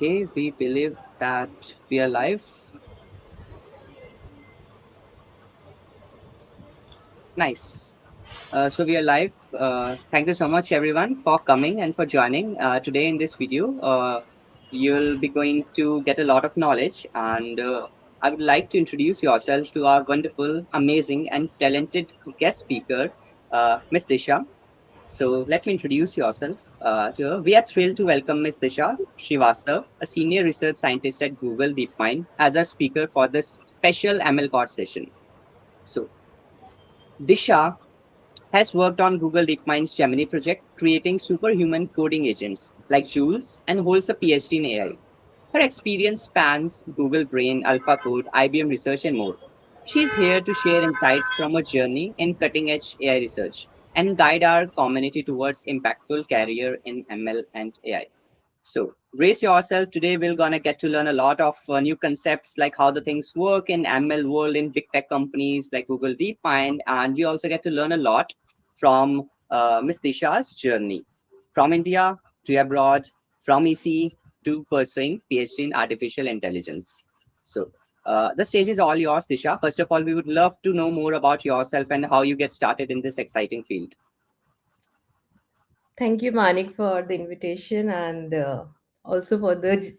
Okay, we believe that we are live. Nice. So we are live. Thank you so much, everyone, for coming and for joining today in this video. You'll be going to get a lot of knowledge, and I would like to introduce yourself to our wonderful, amazing, and talented guest speaker, Miss Disha. So let me introduce yourself to her. We are thrilled to welcome Ms. Disha Srivastav, a senior research scientist at Google DeepMind, as our speaker for this special ML Core session. So Disha has worked on Google DeepMind's Gemini project, creating superhuman coding agents like Jules, and holds a PhD in AI. Her experience spans Google Brain, AlphaCode, IBM Research, and more. She's here to share insights from her journey in cutting edge AI research and guide our community towards impactful career in ML and AI. So brace yourself. Today we're gonna get to learn a lot of new concepts like how the things work in ML world in big tech companies like Google DeepMind, and you also get to learn a lot from Miss Disha's journey from India to abroad, from EC to pursuing PhD in artificial intelligence. So the stage is all yours, Disha. First of all, we would love to know more about yourself and how you get started in this exciting field. Thank you, Manik, for the invitation and also for the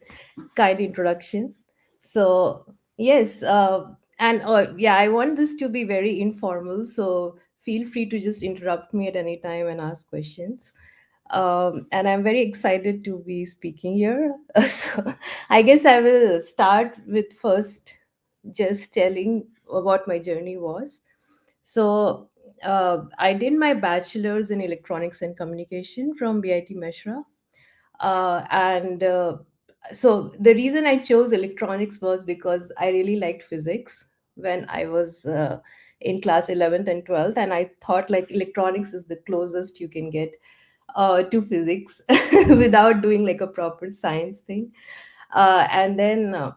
kind introduction. So, yes, and yeah, I want this to be very informal. So, feel free to just interrupt me at any time and ask questions. And I'm very excited to be speaking here. So, I guess I will start with first just telling what my journey was. So I did my bachelor's in electronics and communication from BIT Meshra. And so the reason I chose electronics was because I really liked physics when I was in class 11th and 12th. And I thought like electronics is the closest you can get to physics without doing like a proper science thing. And then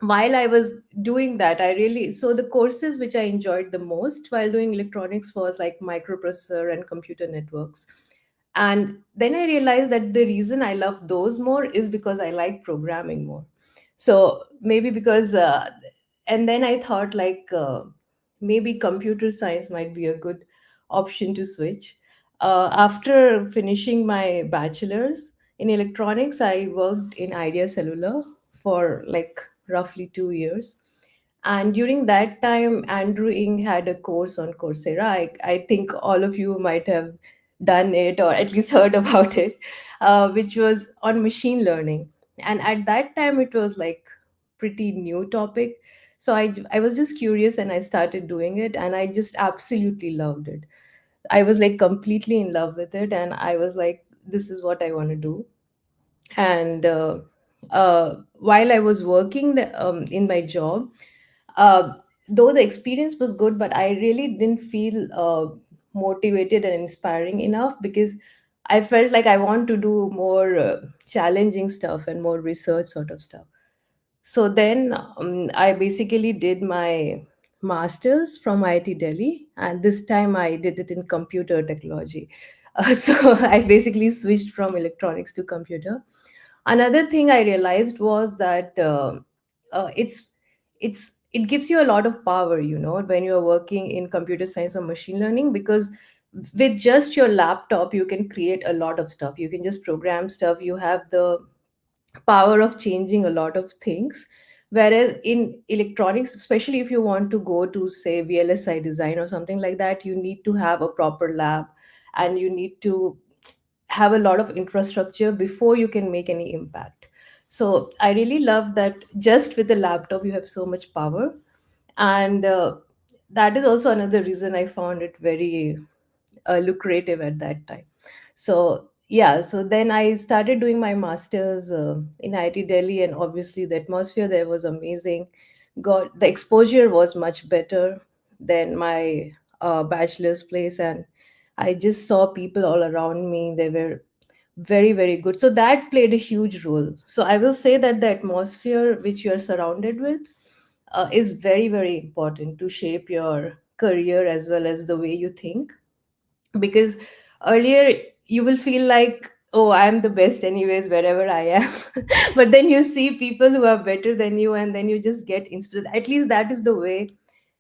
while I was doing that, I really so the courses which I enjoyed the most while doing electronics was like microprocessor and computer networks. And then I realized that the reason I love those more is because I like programming more. So maybe because, and then I thought like maybe computer science might be a good option to switch. After finishing my bachelor's in electronics, I worked in Idea Cellular for like roughly 2 years. And during that time, Andrew Ng had a course on Coursera. I think all of you might have done it or at least heard about it, which was on machine learning. And at that time, it was like pretty new topic. So I was just curious and I started doing it and I just absolutely loved it. I was like completely in love with it and I was like, this is what I want to do. And while I was working in my job, uh, though the experience was good, but I really didn't feel motivated and inspiring enough because I felt like I want to do more challenging stuff and more research sort of stuff. So then I basically did my master's from IIT Delhi, and this time I did it in computer technology. So I basically switched from electronics to computer. Another thing I realized was that it gives you a lot of power, when you're working in computer science or machine learning, because with just your laptop you can create a lot of stuff. You can just program stuff. You have the power of changing a lot of things. Whereas in electronics, especially if you want to go to say VLSI design or something like that, you need to have a proper lab and you need to have a lot of infrastructure before you can make any impact. So I really love that just with the laptop you have so much power. And that is also another reason I found it very lucrative at that time. So yeah, so then I started doing my masters in IIT Delhi, and obviously the atmosphere there was amazing. Got the exposure was much better than my bachelor's place, and I just saw people all around me. They were very good. So that played a huge role. So I will say that the atmosphere which you are surrounded with is very important to shape your career as well as the way you think. Because earlier you will feel like, oh, I'm the best anyways wherever I am. But then you see people who are better than you, and then you just get inspired. At least that is the way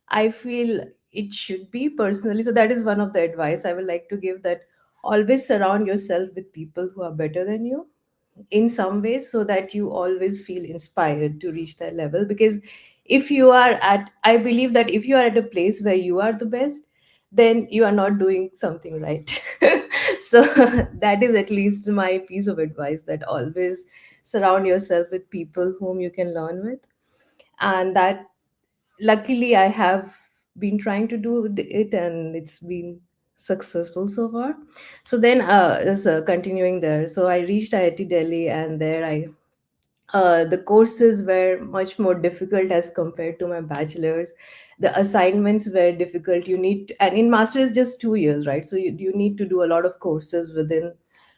I feel it should be personally. So that is one of the advice I would like to give, that always surround yourself with people who are better than you in some ways, so that you always feel inspired to reach that level. Because if you are at, I believe that if you are at a place where you are the best, then you are not doing something right. So that is at least my piece of advice, that always surround yourself with people whom you can learn with. And that, luckily, I have been trying to do it, and it's been successful so far. So then, just continuing there, so I reached IIT Delhi, and there I the courses were much more difficult as compared to my bachelor's. The assignments were difficult. You need, and in master's just 2 years, right? So you need to do a lot of courses within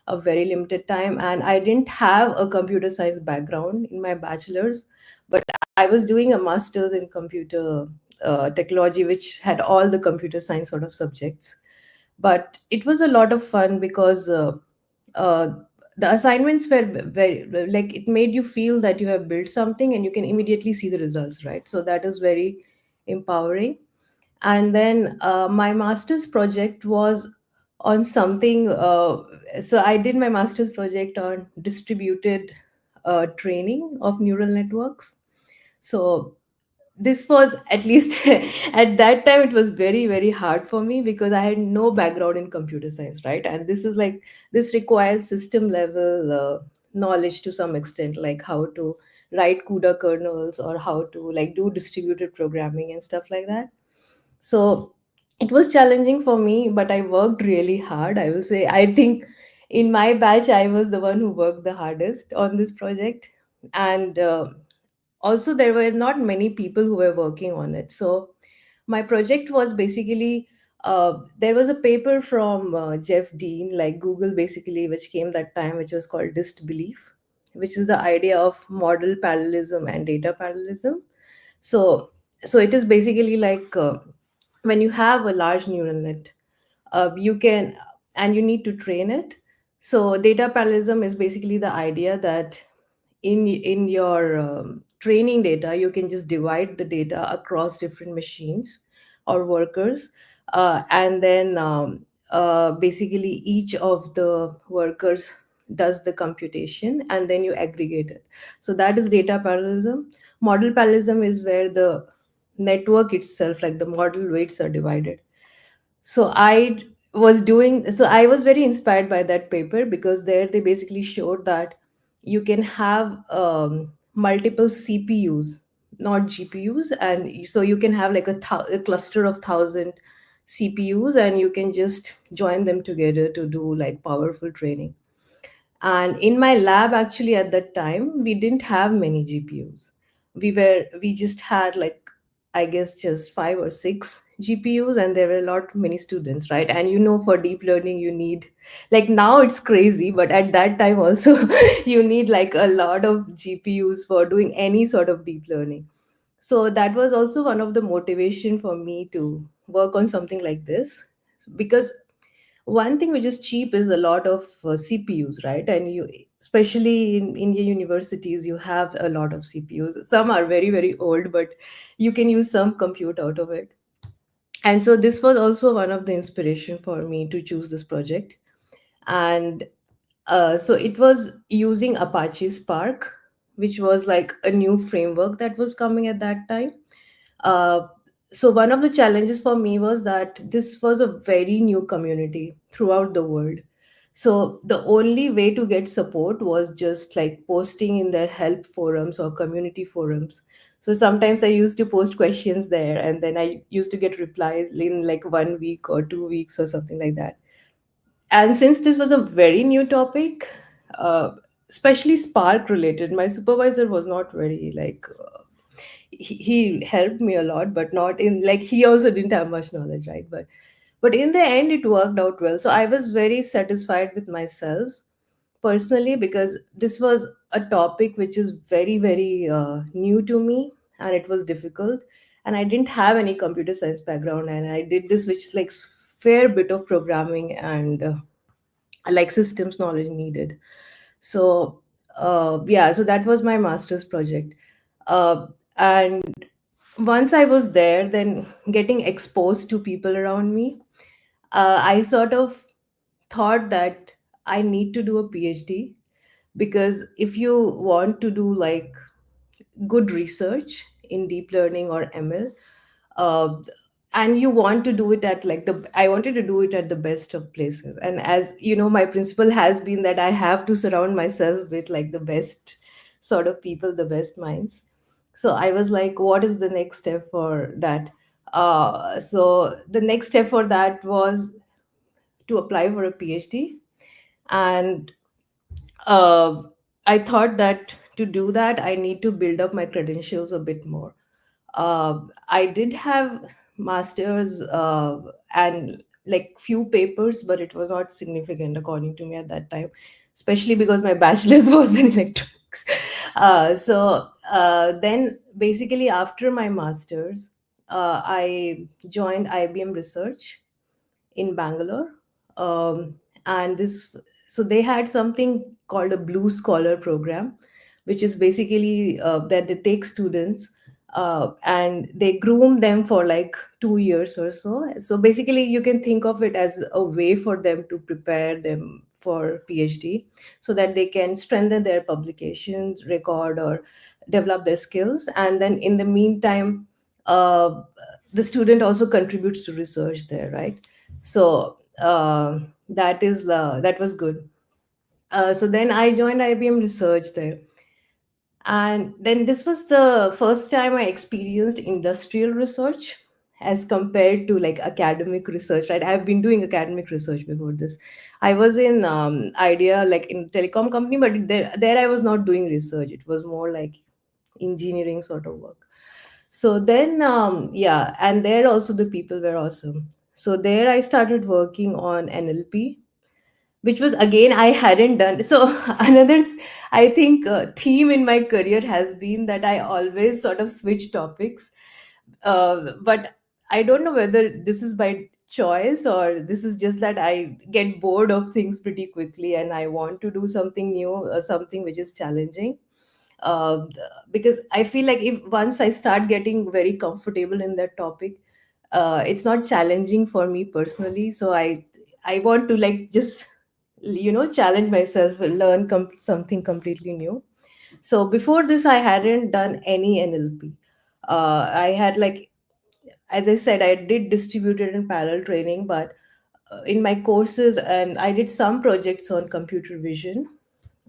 a very limited time. And I didn't have a computer science background in my bachelor's, but I was doing a master's in computer technology, which had all the computer science sort of subjects. But it was a lot of fun because uh, the assignments were very, like, it made you feel that you have built something and you can immediately see the results, right? So that is very empowering. And then my master's project was on something, so I did my master's project on distributed training of neural networks. So this was, at least at that time, it was very very hard for me because I had no background in computer science, right? And this is like, this requires system level knowledge to some extent, like how to write CUDA kernels, or how to like do distributed programming and stuff like that. So it was challenging for me, but I worked really hard, I will say. I think in my batch I was the one who worked the hardest on this project. And also there were not many people who were working on it. So my project was basically, there was a paper from Jeff Dean, like Google basically, which came that time, which was called dist belief, which is the idea of model parallelism and data parallelism. So it is basically like, when you have a large neural net, you can, and you need to train it. So data parallelism is basically the idea that in your training data, you can just divide the data across different machines or workers, and then basically each of the workers does the computation, and then you aggregate it. So that is data parallelism. Model parallelism is where the network itself, like the model weights, are divided. So I was very inspired by that paper, because there they basically showed that you can have multiple CPUs, not GPUs. And so you can have like a cluster of 1,000 CPUs, and you can just join them together to do like powerful training. And in my lab, actually, at that time, we didn't have many GPUs. We just had like, I guess, just 5 or 6 GPUs, and there were a lot many students, right? And for deep learning, you need, like, now it's crazy, but at that time also, you need like a lot of GPUs for doing any sort of deep learning. So that was also one of the motivation for me to work on something like this, because one thing which is cheap is a lot of CPUs, right? And you, especially in Indian universities, you have a lot of CPUs. Some are very, very old, but you can use some compute out of it. And so this was also one of the inspiration for me to choose this project. And so it was using Apache Spark, which was like a new framework that was coming at that time. uh, so one of the challenges for me was that this was a very new community throughout the world. So the only way to get support was just like posting in their help forums or community forums. So sometimes I used to post questions there, and then I used to get replies in like 1 week or 2 weeks or something like that. And since this was a very new topic, uh, especially Spark related, my supervisor was not very like, he helped me a lot, but not in like, he also didn't have much knowledge, right? But in the end, it worked out well. So I was very satisfied with myself personally, because this was a topic which is very very new to me, and it was difficult. And I didn't have any computer science background, and I did this, which is like fair bit of programming, and like systems knowledge needed. So yeah, so that was my master's project. And once I was there, then getting exposed to people around me, I sort of thought that I need to do a PhD, because if you want to do like good research in deep learning or ML, uh, and you want to do it at like the I wanted to do it at the best of places. And as you know, my principle has been that I have to surround myself with like the best sort of people, the best minds. So I was like, what is the next step for that? So the next step for that was to apply for a PhD. And uh, I thought that to do that, I need to build up my credentials a bit more. I did have masters and like few papers, but it was not significant according to me at that time, especially because my bachelor's was in electronics. Then basically after my masters, I joined IBM Research in Bangalore. Um, and this, so they had something called a Blue Scholar program, which is basically that they take students and they groom them for like 2 years or so. So basically, you can think of it as a way for them to prepare them for PhD, so that they can strengthen their publications record or develop their skills. And then in the meantime, uh, the student also contributes to research there, right? So that was good. So then I joined IBM Research there, and then this was the first time I experienced industrial research as compared to like academic research. Right, I've been doing academic research before this. I was in Idea, like in telecom company, but there I was not doing research. It was more like engineering sort of work. So then, yeah, and there also the people were awesome. So there I started working on NLP, which was again I hadn't done. So another, I think, theme in my career has been that I always sort of switch topics. But I don't know whether this is by choice or this is just that I get bored of things pretty quickly and I want to do something new, something which is challenging. uh, because I feel like if once I start getting very comfortable in that topic, it's not challenging for me personally. So I want to like just challenge myself, learn something completely new. So before this, I hadn't done any NLP. I had like, as I said, I did distributed and parallel training, but in my courses, and I did some projects on computer vision,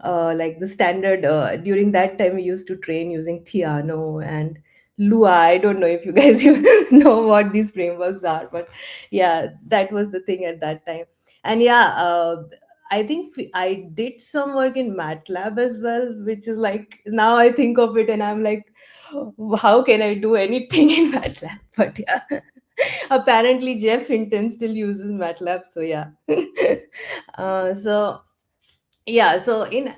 like the standard. During that time we used to train using Theano and Lua. I don't know if you guys even know what these frameworks are, but yeah, that was the thing at that time. And yeah, I think I did some work in MATLAB as well, which is like, now I think of it and I'm like, how can I do anything in MATLAB? But yeah, apparently Jeff Hinton still uses MATLAB, so yeah. So yeah, so in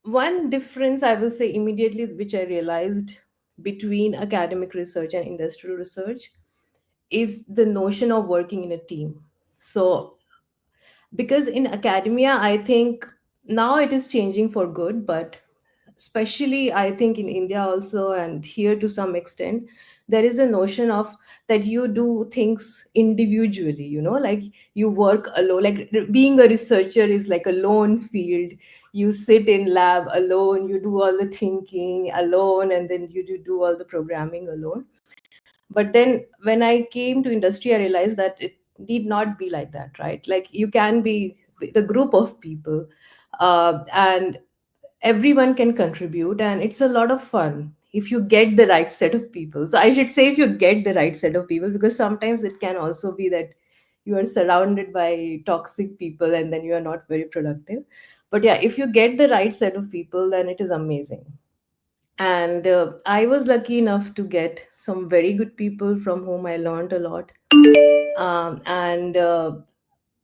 one difference I will say immediately, which I realized between academic research and industrial research, is the notion of working in a team. So because in academia, I think now it is changing for good, but especially I think in India also, and here to some extent, there is a notion of that you do things individually, like you work alone. Like being a researcher is like a lone field. You sit in lab alone, you do all the thinking alone, and then you do all the programming alone. But then when I came to industry, I realized that it need not be like that, right? Like you can be the group of people, and everyone can contribute, and it's a lot of fun if you get the right set of people. So I should say, if you get the right set of people, because sometimes it can also be that you are surrounded by toxic people and then you are not very productive. But yeah, if you get the right set of people, then it is amazing. And I was lucky enough to get some very good people from whom I learned a lot. And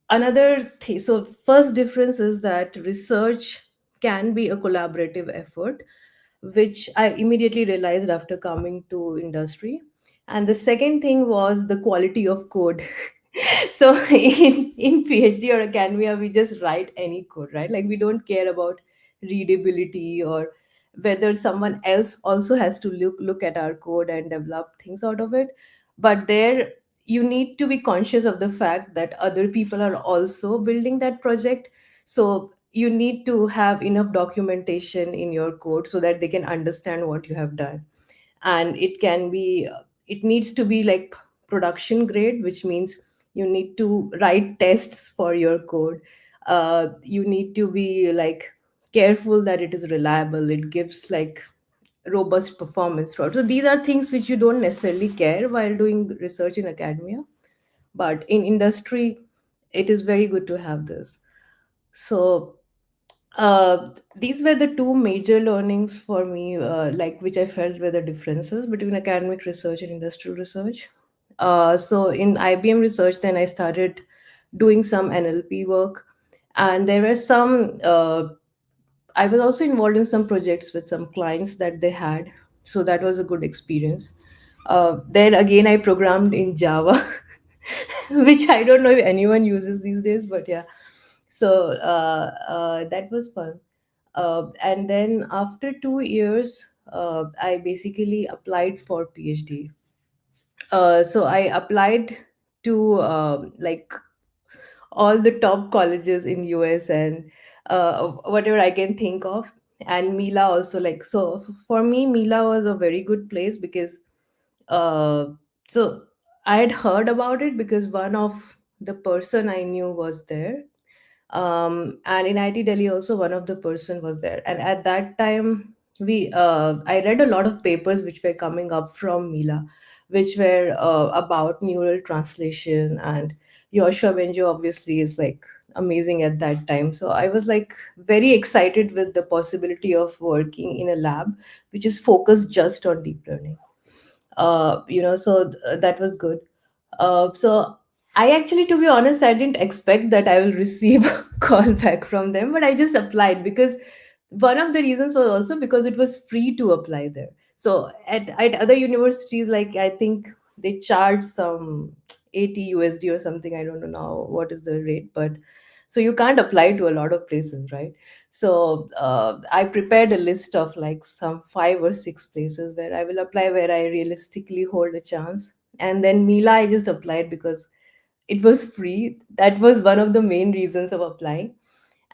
another thing, so first difference is that research can be a collaborative effort, which I immediately realized after coming to industry. And the second thing was the quality of code. So in PhD or academia, we just write any code, right? Like we don't care about readability or whether someone else also has to look at our code and develop things out of it. But there, you need to be conscious of the fact that other people are also building that project. So you need to have enough documentation in your code so that they can understand what you have done. And it can be it needs to be like production grade, which means you need to write tests for your code. You need to be like careful that it is reliable, it gives like robust performance throughout. So these are things which you don't necessarily care while doing research in academia, but in industry it is very good to have this. So these were the two major learnings for me, like which I felt were the differences between academic research and industrial research. So in IBM research, then I started doing some NLP work, and there were some. I was also involved in some projects with some clients that they had, so that was a good experience. Then again, I programmed in Java, which I don't know if anyone uses these days, but yeah. So that was fun. And then after 2 years, I basically applied for PhD. So I applied to like all the top colleges in US and whatever I can think of. And Mila also, like, so for me, Mila was a very good place because uh, so I had heard about it because one of the person I knew was there. And in IT Delhi also one of the person was there, and at that time we I read a lot of papers which were coming up from Mila, which were about neural translation, and Yoshua Benjo obviously is like amazing at that time. So I was like very excited with the possibility of working in a lab which is focused just on deep learning. So that was good. So I actually, to be honest, I didn't expect that I will receive a call back from them, but I just applied because one of the reasons was also because it was free to apply there. So at other universities, like I think they charge some 80 USD or something. I don't know now what is the rate, but so you can't apply to a lot of places, right? So I prepared a list of like some 5 or 6 places where I will apply, where I realistically hold a chance. And then Mila, I just applied because it was free. That was one of the main reasons of applying.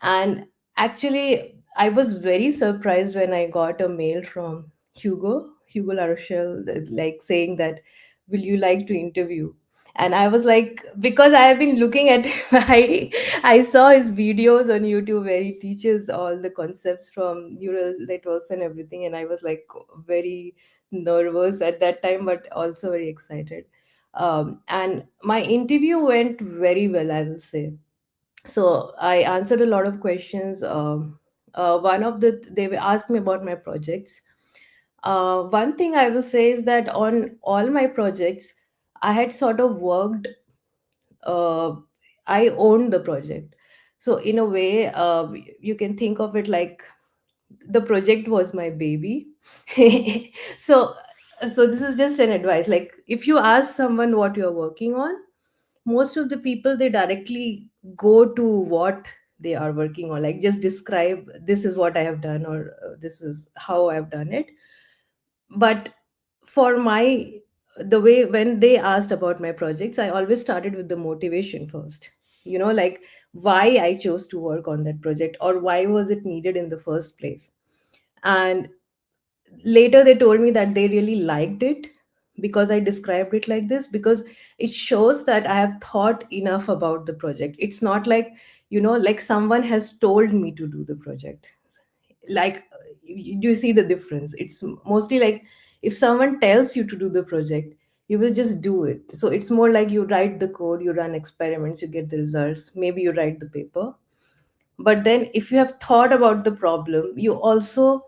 And actually, I was very surprised when I got a mail from Hugo Larochelle, like saying that, will you like to interview? And I was like, because I have been looking at, I saw his videos on YouTube where he teaches all the concepts from neural networks and everything. And I was like very nervous at that time, but also very excited. And my interview went very well, I will say. So I answered a lot of questions. One of they were asked me about my projects. One thing I will say is that on all my projects, I had sort of worked. Uh, I owned the project, so in a way, you can think of it like the project was my baby. so, so this is just an advice. Like if you ask someone what you're working on, most of the people they directly go to what they are working on, like just describe, this is what I have done, or this is how I've done it. But for my, the way when they asked about my projects, I always started with the motivation first, like why I chose to work on that project, or why was it needed in the first place. And later they told me that they really liked it because I described it like this, because it shows that I have thought enough about the project. It's not like, like someone has told me to do the project. Like, you see the difference. It's mostly like if someone tells you to do the project, you will just do it. So it's more like you write the code, you run experiments, you get the results, maybe you write the paper. But then if you have thought about the problem, you also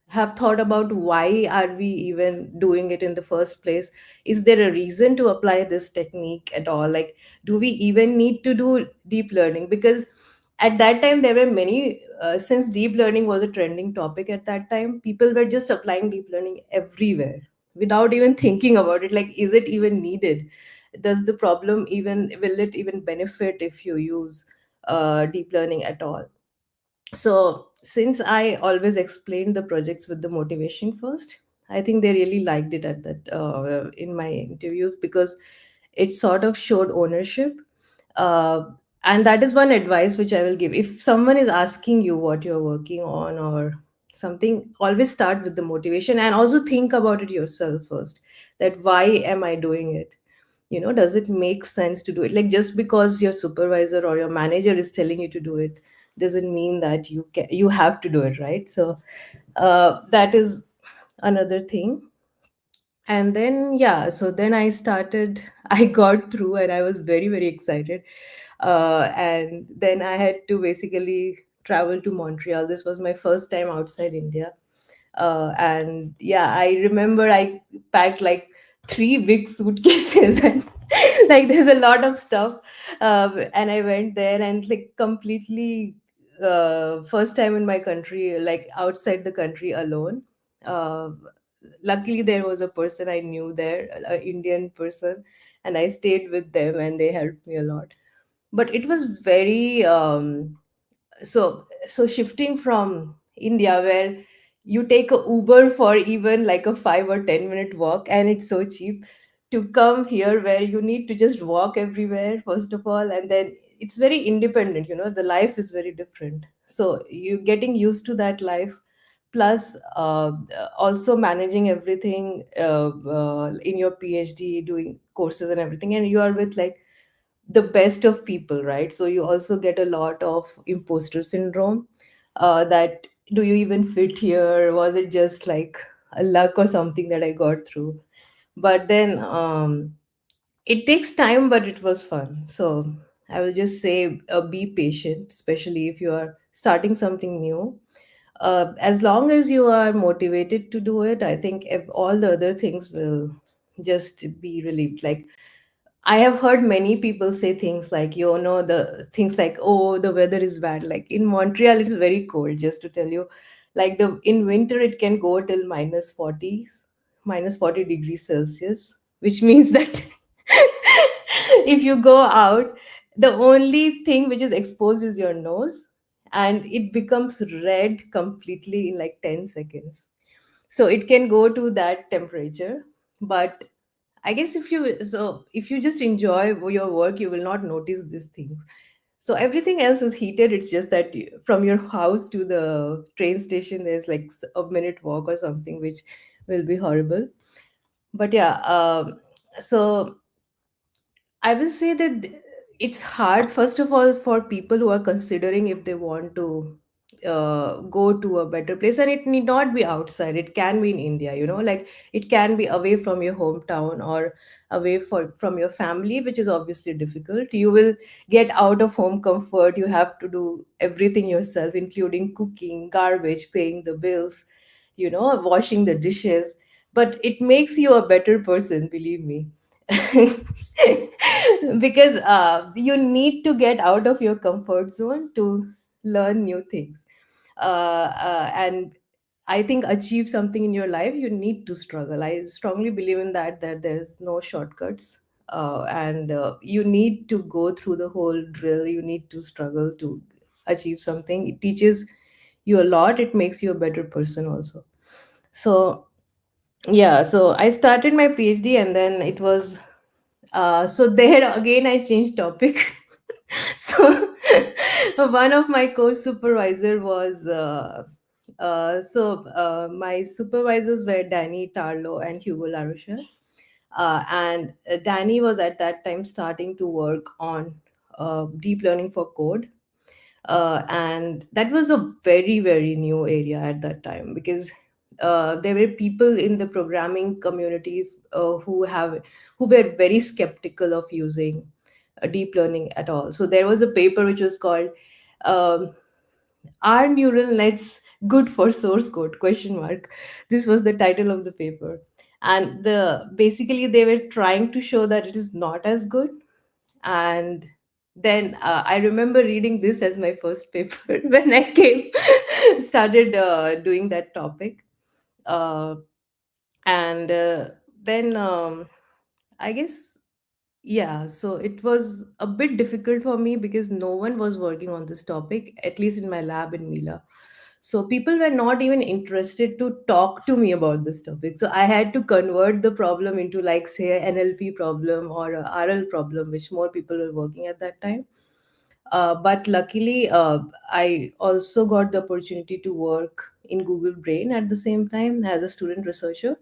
have thought about why are we even doing it in the first place. Is there a reason to apply this technique at all? Like, do we even need to do deep learning? Because at that time there were many, since deep learning was a trending topic at that time, people were just applying deep learning everywhere without even thinking about it, like is it even needed. does the problem even, will it even benefit if you use deep learning at all? So since I always explained the projects with the motivation first, I think they really liked it at that in my interviews, because it sort of showed ownership. uh, and that is one advice which I will give. If someone is asking you what you're working on or something, always start with the motivation, and also think about it yourself first, that why am I doing it? Does it make sense to do it? Like, just because your supervisor or your manager is telling you to do it doesn't mean that you have to do it, right? So that is another thing. And then, yeah, so then I started, I got through, and I was very, very excited. And then I had to basically travel to Montreal. This was my first time outside India. And yeah, I remember I packed like three big suitcases and like there's a lot of stuff. And I went there and like completely first time in my country, like outside the country alone. uh, Luckily there was a person I knew there, an Indian person, and I stayed with them and they helped me a lot. But it was very so shifting from India, where you take a Uber for even like a 5 or 10 minute walk and it's so cheap, to come here where you need to just walk everywhere first of all, and then it's very independent. The life is very different, so you getting used to that life, plus also managing everything in your PhD, doing courses and everything, and you are with like the best of people, right? So you also get a lot of imposter syndrome, that do you even fit here? Was it just like a luck or something that I got through? But then it takes time, but it was fun. So I will just say, be patient, especially if you are starting something new. As long as you are motivated to do it, I think all the other things will just be relieved. Like, I have heard many people say things like, the things like, oh, the weather is bad. Like in Montreal, it's very cold, just to tell you. Like in winter, it can go till minus 40 degrees Celsius, which means that if you go out, the only thing which is exposed is your nose, and it becomes red completely in like 10 seconds. So it can go to that temperature. But I guess if you just enjoy your work, you will not notice these things. So everything else is heated. It's just that from your house to the train station, there's like a minute walk or something, which will be horrible. But yeah, so I will say that it's hard, first of all, for people who are considering if they want to go to a better place. And it need not be outside, it can be in India, like it can be away from your hometown or away from your family, which is obviously difficult. You will get out of home comfort. You have to do everything yourself, including cooking, garbage, paying the bills, washing the dishes. But it makes you a better person, believe me. Because you need to get out of your comfort zone to learn new things. And I think achieve something in your life, you need to struggle. I strongly believe in that there's no shortcuts. And you need to go through the whole drill. You need to struggle to achieve something. It teaches you a lot. It makes you a better person also. So yeah, so I started my PhD, and then it was so there again I changed topic. So one of my course supervisor was my supervisors were Danny Tarlo and Hugo Larochelle. And Danny was at that time starting to work on deep learning for code. And that was a very, very new area at that time, because there were people in the programming community who were very skeptical of using deep learning at all. So there was a paper which was called um, "Are Neural Nets Good for Source Code?" Question mark. This was the title of the paper, and basically they were trying to show that it is not as good. And then I remember reading this as my first paper when I came started doing that topic. uh, and then I guess, Yeah, so it was a bit difficult for me because no one was working on this topic, at least in my lab in Mila. So people were not even interested to talk to me about this topic. So I had to convert the problem into, like, say, an NLP problem or a RL problem, which more people were working at that time. But luckily, I also got the opportunity to work in Google Brain at the same time as a student researcher.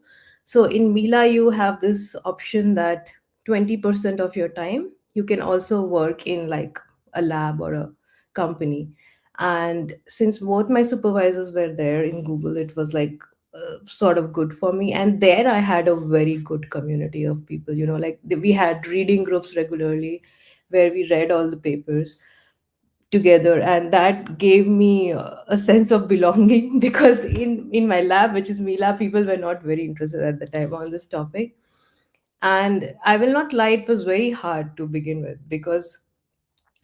So in Mila, you have this option that 20% of your time you can also work in, like, a lab or a company. And since both my supervisors were there in Google, it was like sort of good for me. And there I had a very good community of people, like we had reading groups regularly where we read all the papers together, and that gave me a sense of belonging because in my lab, which is Mila, people were not very interested at the time on this topic. And I will not lie, it was very hard to begin with because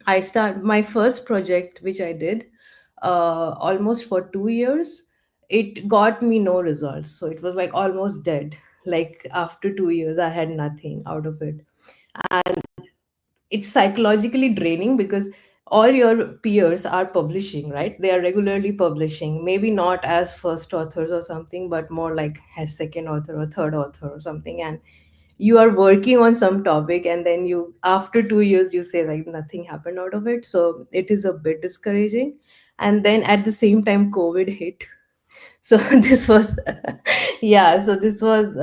I start my first project, which I did almost for 2 years. It got me no results, so it was like almost dead. Like after 2 years, I had nothing out of it. And it's psychologically draining because all your peers are publishing, right? They are regularly publishing, maybe not as first authors or something, but more like as second author or third author or something. And you are working on some topic, and then you, after 2 years, you say like nothing happened out of it. So it is a bit discouraging. And then at the same time, COVID hit. So this was, yeah, so this was.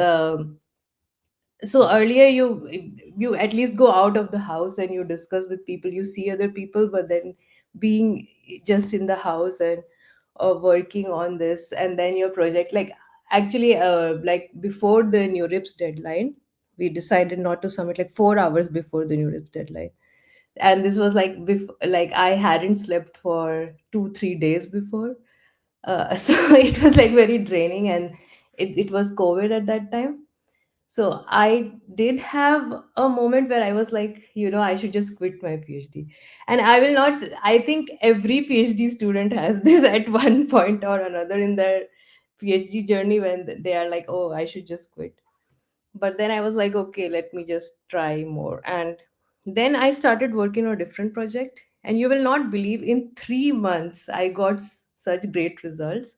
So earlier you at least go out of the house and you discuss with people, you see other people, but then being just in the house and working on this, and then your project, like, actually, like before the new rips deadline, we decided not to submit like 4 hours before the new rips deadline. And this was like like I hadn't slept for 2 3 days before. So it was like very draining, and it was COVID at that time. So I did have a moment where I was like, I should just quit my PhD. And I will not, I think every PhD student has this at one point or another in their PhD journey when they are like, oh, I should just quit. But then I was like, okay, let me just try more. And then I started working on a different project. And you will not believe, in 3 months, I got such great results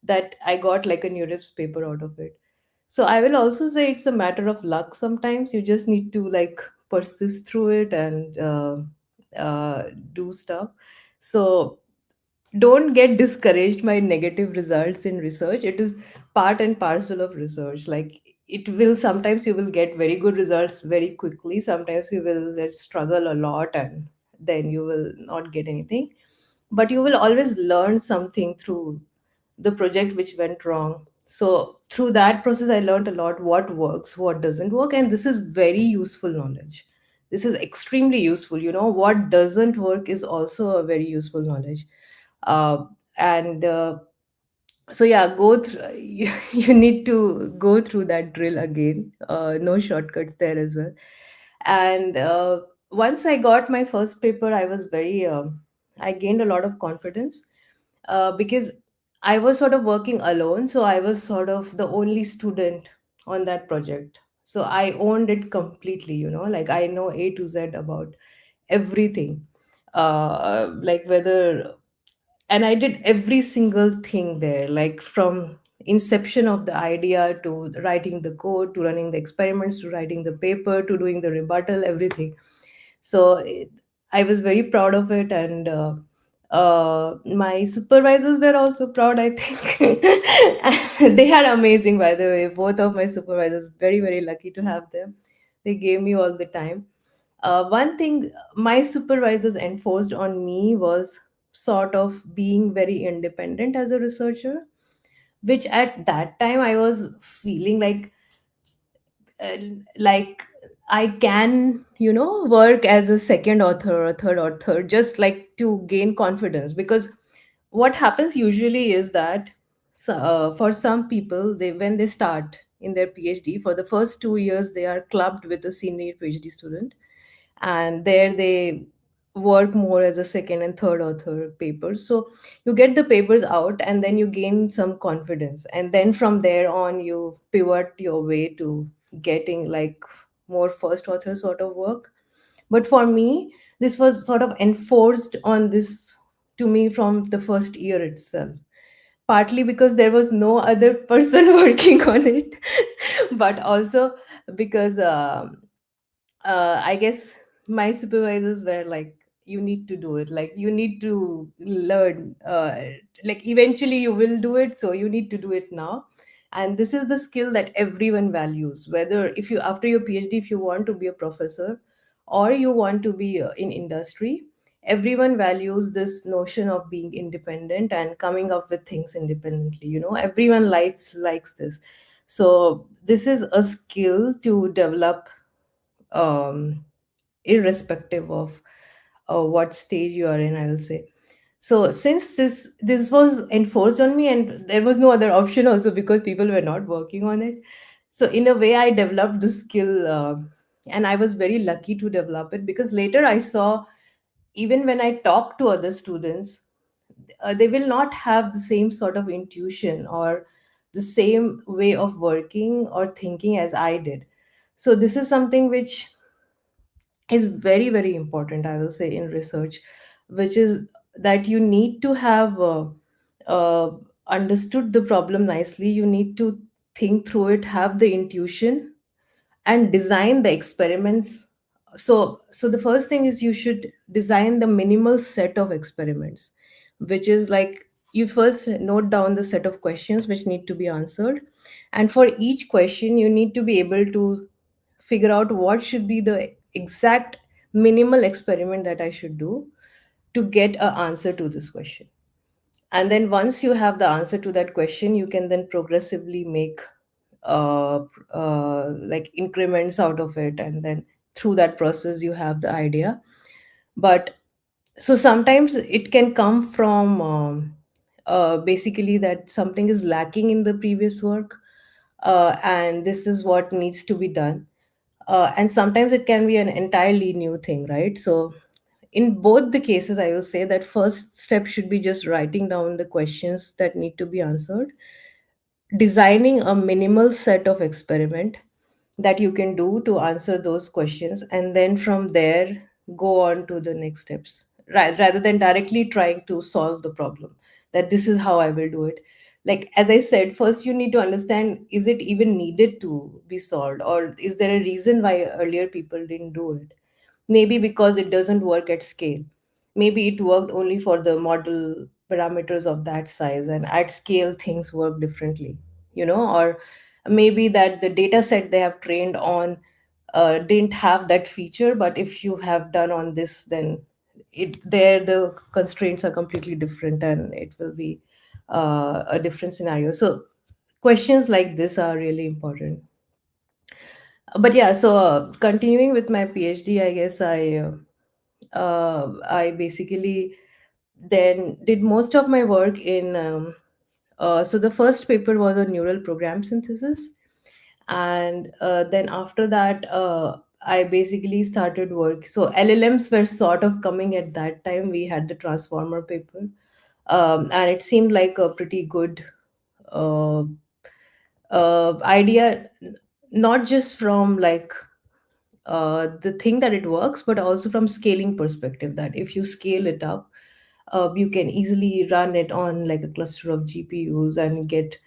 that I got like a NeurIPS paper out of it. So I will also say it's a matter of luck sometimes. You just need to, like, persist through it and do stuff. So don't get discouraged by negative results in research. It is part and parcel of research. Like, it will, sometimes you will get very good results very quickly, sometimes you will just struggle a lot and then you will not get anything. But you will always learn something through the project which went wrong. So through that process, I learned a lot, what works, what doesn't work, and this is very useful knowledge. This is extremely useful. What doesn't work is also a very useful knowledge. And So yeah, go through. You need to go through that drill again. No shortcuts there as well. And once I got my first paper, I was very. I gained a lot of confidence because I was sort of working alone. So I was sort of the only student on that project. So I owned it completely, like I know A to Z about everything. Like whether, and I did every single thing there, like from inception of the idea to writing the code to running the experiments to writing the paper to doing the rebuttal, everything. So I was very proud of it, and my supervisors were also proud, I think. They are amazing, by the way. Both of my supervisors, very, very lucky to have them. They gave me all the time. One thing my supervisors enforced on me was sort of being very independent as a researcher, which at that time I was feeling uh, like I can, work as a second author or third author, just like to gain confidence. Because what happens usually is that, for some people, they, when they start in their PhD, for the first 2 years they are clubbed with a senior PhD student, and there they work more as a second and third author papers. So you get the papers out and then you gain some confidence, and then from there on you pivot your way to getting like more first author sort of work. But for me, this was sort of enforced on this to me from the first year itself, partly because there was no other person working on it, but also because I guess my supervisors were like, you need to do it. Like, you need to learn. Like, eventually you will do it. So you need to do it now. And this is the skill that everyone values. Whether if you, after your PhD, if you want to be a professor or you want to be in industry, everyone values this notion of being independent and coming up with things independently. Everyone likes this. So this is a skill to develop, um, irrespective of what stage you are in, I will say. So since this was enforced on me, and there was no other option also because people were not working on it, so in a way I developed the skill, and I was very lucky to develop it, because later I saw, even when I talk to other students, they will not have the same sort of intuition or the same way of working or thinking as I did. So this is something which is very very important, I will say, in research, which is that you need to have uh, understood the problem nicely. You need to think through it, have the intuition, and design the experiments. So the first thing is you should design the minimal set of experiments, which is like, you first note down the set of questions which need to be answered, and for each question you need to be able to figure out what should be the exact minimal experiment that I should do to get an answer to this question. And then once you have the answer to that question, you can then progressively make uh, like increments out of it, and then through that process you have the idea. But so sometimes it can come from, basically, that something is lacking in the previous work, and this is what needs to be done. And sometimes it can be an entirely new thing, right? So in both the cases, I will say that first step should be just writing down the questions that need to be answered, designing a minimal set of experiment that you can do to answer those questions, and then from there go on to the next steps, right? Rather than directly trying to solve the problem, that this is how I will do it. Like, as I said, first you need to understand, is it even needed to be solved, or is there a reason why earlier people didn't do it? Maybe because it doesn't work at scale. Maybe it worked only for the model parameters of that size, and at scale things work differently, or maybe that the data set they have trained on didn't have that feature, but if you have done on this, then the constraints are completely different, and it will be a different scenario. So questions like this are really important. But yeah, so continuing with my PhD, I guess I basically then did most of my work in, so the first paper was on neural program synthesis, and then after that, I basically started work. So LLMs were sort of coming at that time. We had the transformer paper, and it seemed like a pretty good uh, idea, not just from like the thing that it works, but also from scaling perspective, that if you scale it up, you can easily run it on like a cluster of GPUs and get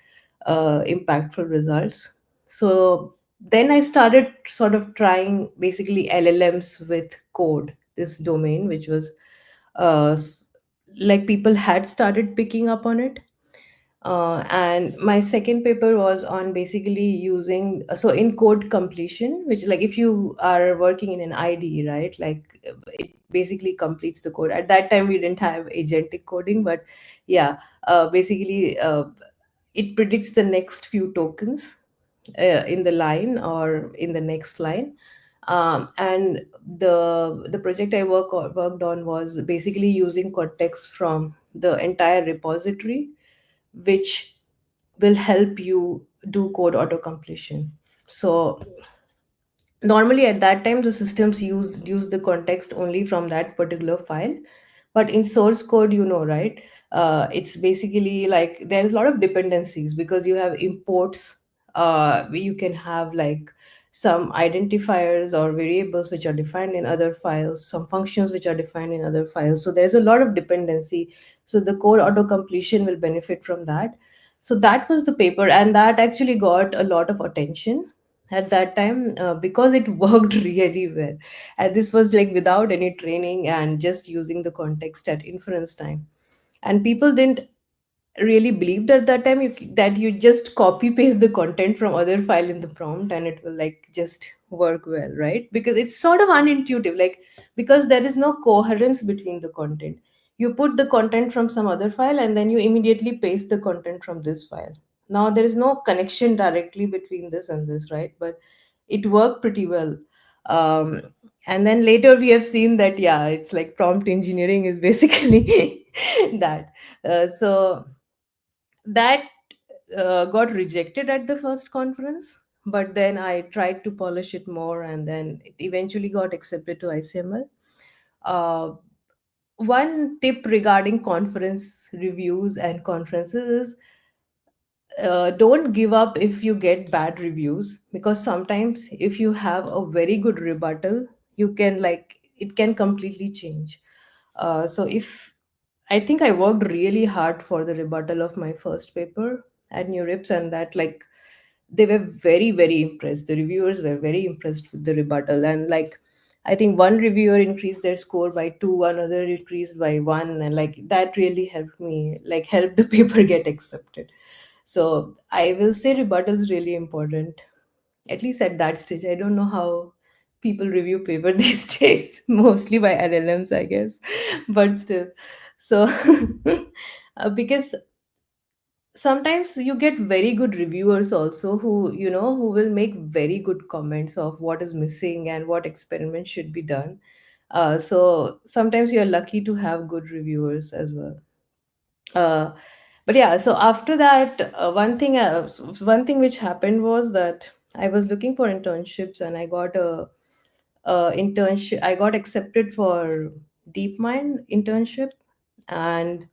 impactful results. So then I started sort of trying basically LLMs with code, this domain, which was uh, s- like people had started picking up on it. And my second paper was on basically using, so in code completion, which, like, if you are working in an IDE, right, like it basically completes the code. At that time we didn't have agentic coding, but yeah, basically it predicts the next few tokens in the line or in the next line. And the project I worked on was basically using context from the entire repository, which will help you do code auto completion. So normally at that time the systems use the context only from that particular file, but in source code, right, it's basically like there's a lot of dependencies, because you have imports, you can have like some identifiers or variables which are defined in other files, some functions which are defined in other files. So there's a lot of dependency. So the code auto completion will benefit from that. So that was the paper, and that actually got a lot of attention at that time, because it worked really well. And this was like without any training and just using the context at inference time. And people didn't really believed at that time that you just copy paste the content from other file in the prompt and it will like just work well, right? Because it's sort of unintuitive, like, because there is no coherence between the content. You put the content from some other file and then you immediately paste the content from this file. Now there is no connection directly between this and this, right? But it worked pretty well. And then later we have seen that, yeah, it's like prompt engineering is basically that. So that got rejected at the first conference, but then I tried to polish it more and then it eventually got accepted to ICML. uh, One tip regarding conference reviews and conferences is, don't give up if you get bad reviews, because sometimes if you have a very good rebuttal, you can like it can completely change. So if I think I worked really hard for the rebuttal of my first paper at New Rips, and that like they were very very impressed. The reviewers were very impressed with the rebuttal, and like I think one reviewer increased their score by 2, another increased by 1, and like that really helped me, like helped the paper get accepted. So I will say rebuttal is really important, at least at that stage. I don't know how people review paper these days, mostly by LLMs, I guess, but still. So, because sometimes you get very good reviewers also who, who will make very good comments of what is missing and what experiments should be done. So sometimes you're lucky to have good reviewers as well. Uh, but yeah, so after that, one thing which happened was that I was looking for internships and I got a internship. I got accepted for DeepMind internship, and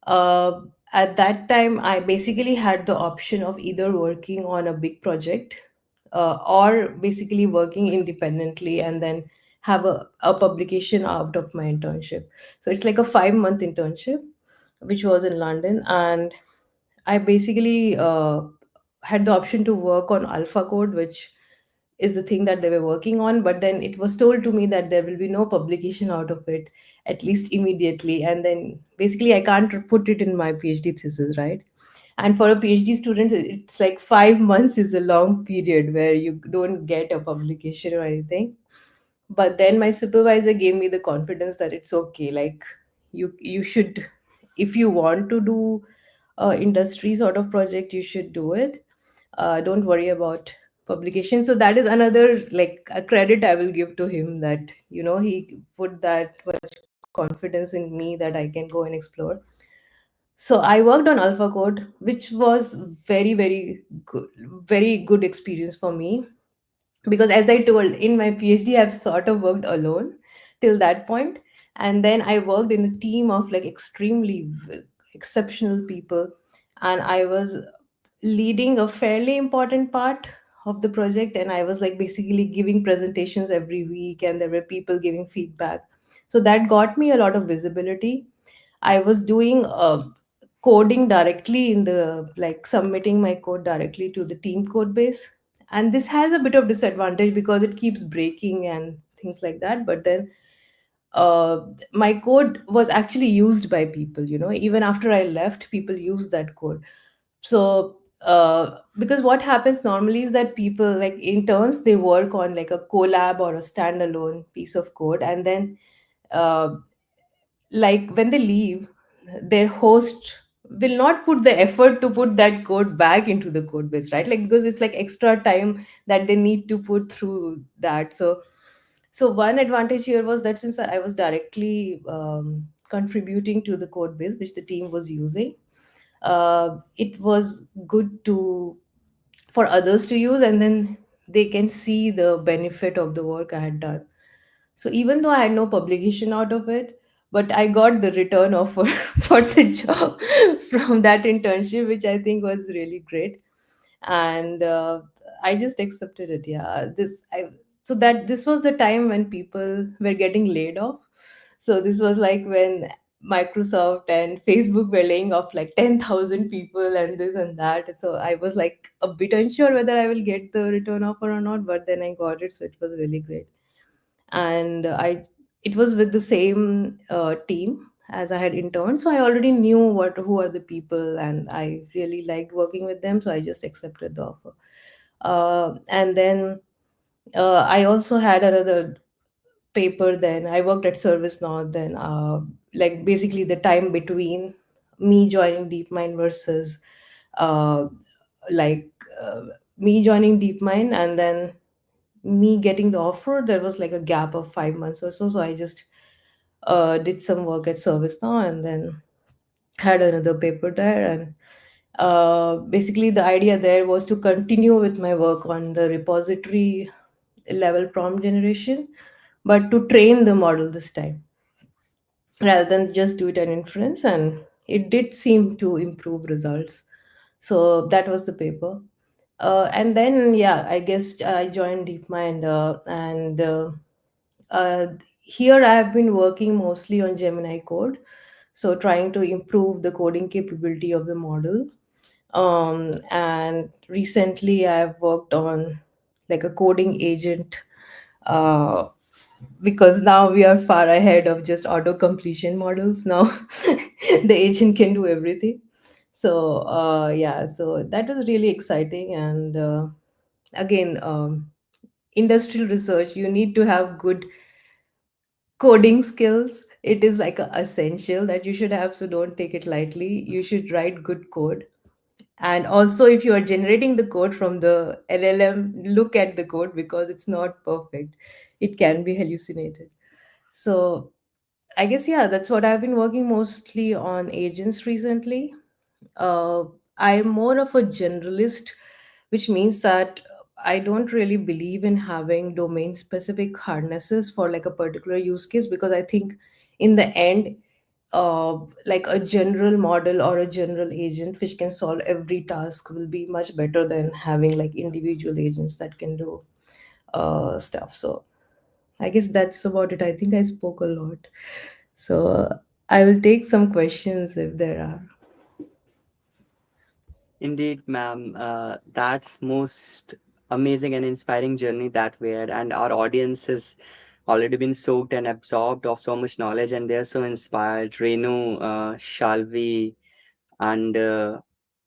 uh, at that time, I basically had the option of either working on a big project, or basically working independently and then have a publication out of my internship. So it's like a 5-month internship, which was in London. And I basically had the option to work on Alpha Code, which is the thing that they were working on. But then it was told to me that there will be no publication out of it, at least immediately. And then basically, I can't put it in my PhD thesis, right? And for a PhD student, it's like 5 months is a long period where you don't get a publication or anything. But then my supervisor gave me the confidence that it's okay. Like you should, if you want to do industry sort of project, you should do it. Don't worry about publication. So that is another like a credit I will give to him, that he put that much confidence in me that I can go and explore. So I worked on Alpha Code, which was very very good experience for me, because as I told, in my PhD I've sort of worked alone till that point. And then I worked in a team of like extremely exceptional people, and I was leading a fairly important part of the project, and I was like basically giving presentations every week, and there were people giving feedback. So that got me a lot of visibility. I was doing coding directly in the, like, submitting my code directly to the team code base. And this has a bit of disadvantage because it keeps breaking and things like that. But then uh, my code was actually used by people, even after I left, people used that code. So because what happens normally is that people, like interns, they work on like a collab or a standalone piece of code, and then uh, like when they leave, their host will not put the effort to put that code back into the code base, right? Like, because it's like extra time that they need to put through that. So one advantage here was that since I was directly contributing to the code base which the team was using, it was good to for others to use, and then they can see the benefit of the work I had done. So even though I had no publication out of it, but I got the return offer for the job from that internship, which I think was really great. And I just accepted it. Yeah, so that this was the time when people were getting laid off. So this was like when Microsoft and Facebook were laying off like 10,000 people and this and that. So I was like a bit unsure whether I will get the return offer or not, but then I got it, so it was really great. And I it was with the same team as I had interned, so I already knew what who are the people, and I really liked working with them, so I just accepted the offer. And then I also had another paper. Then I worked at ServiceNow. Then like basically the time between me joining DeepMind versus uh, like uh, me joining DeepMind and then me getting the offer, there was like a gap of 5 months or so. So I just did some work at ServiceNow and then had another paper there. And basically, the idea there was to continue with my work on the repository level prompt generation, but to train the model this time rather than just do it an inference. And it did seem to improve results. So that was the paper. And then, yeah, I guess I joined DeepMind, and uh, here I have been working mostly on Gemini code, so trying to improve the coding capability of the model. And recently I've worked on like a coding agent, uh, because now we are far ahead of just auto completion models. Now the agent can do everything. So yeah, so that was really exciting. And again, industrial research, you need to have good coding skills. It is like a essential that you should have, so don't take it lightly. You should write good code. And also, if you are generating the code from the LLM, look at the code because it's not perfect. It can be hallucinated. So I guess, yeah, that's what I've been working mostly on agents recently. uh, I'm more of a generalist, which means that I don't really believe in having domain specific harnesses for like a particular use case, because I think in the end, like a general model or a general agent which can solve every task will be much better than having like individual agents that can do stuff. So I guess that's about it. I think I spoke a lot. So I will take some questions if there are. Indeed, ma'am. That's most amazing and inspiring journey that we had, and our audience has already been soaked and absorbed of so much knowledge, and they're so inspired. Renu, Shalvi, and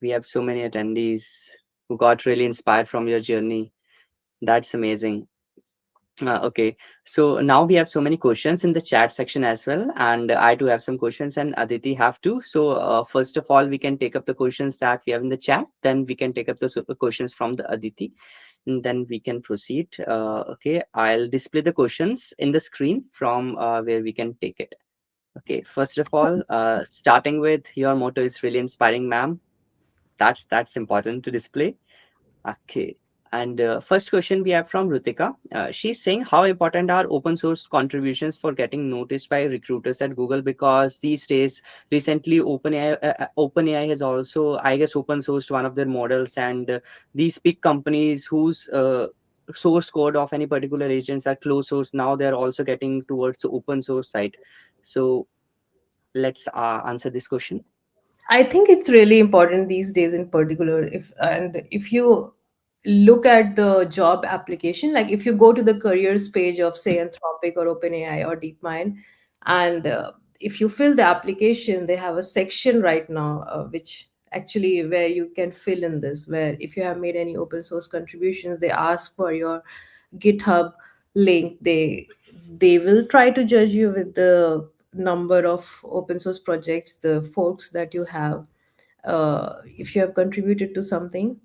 we have so many attendees who got really inspired from your journey. That's amazing. Okay, so now we have so many questions in the chat section as well, and I do have some questions, and Aditi have too. So first of all, we can take up the questions that we have in the chat, then we can take up the questions from the Aditi, and then we can proceed. Okay, I'll display the questions in the screen from where we can take it. Okay, first of all, starting with your motto is really inspiring, ma'am. That's important to display. Okay. And first question we have from Rutika. She's saying, how important are open source contributions for getting noticed by recruiters at Google? Because these days, recently, OpenAI has also, I guess, open sourced one of their models, and these big companies whose source code of any particular agents are closed source, now they're also getting towards the open source side. So let's answer this question. I think it's really important these days in particular. If you look at the job application, like if you go to the careers page of say Anthropic or OpenAI or DeepMind, and if you fill the application, they have a section right now which actually where you can fill in this, where if you have made any open source contributions, they ask for your GitHub link. They will try to judge you with the number of open source projects, the forks that you have, if you have contributed to something.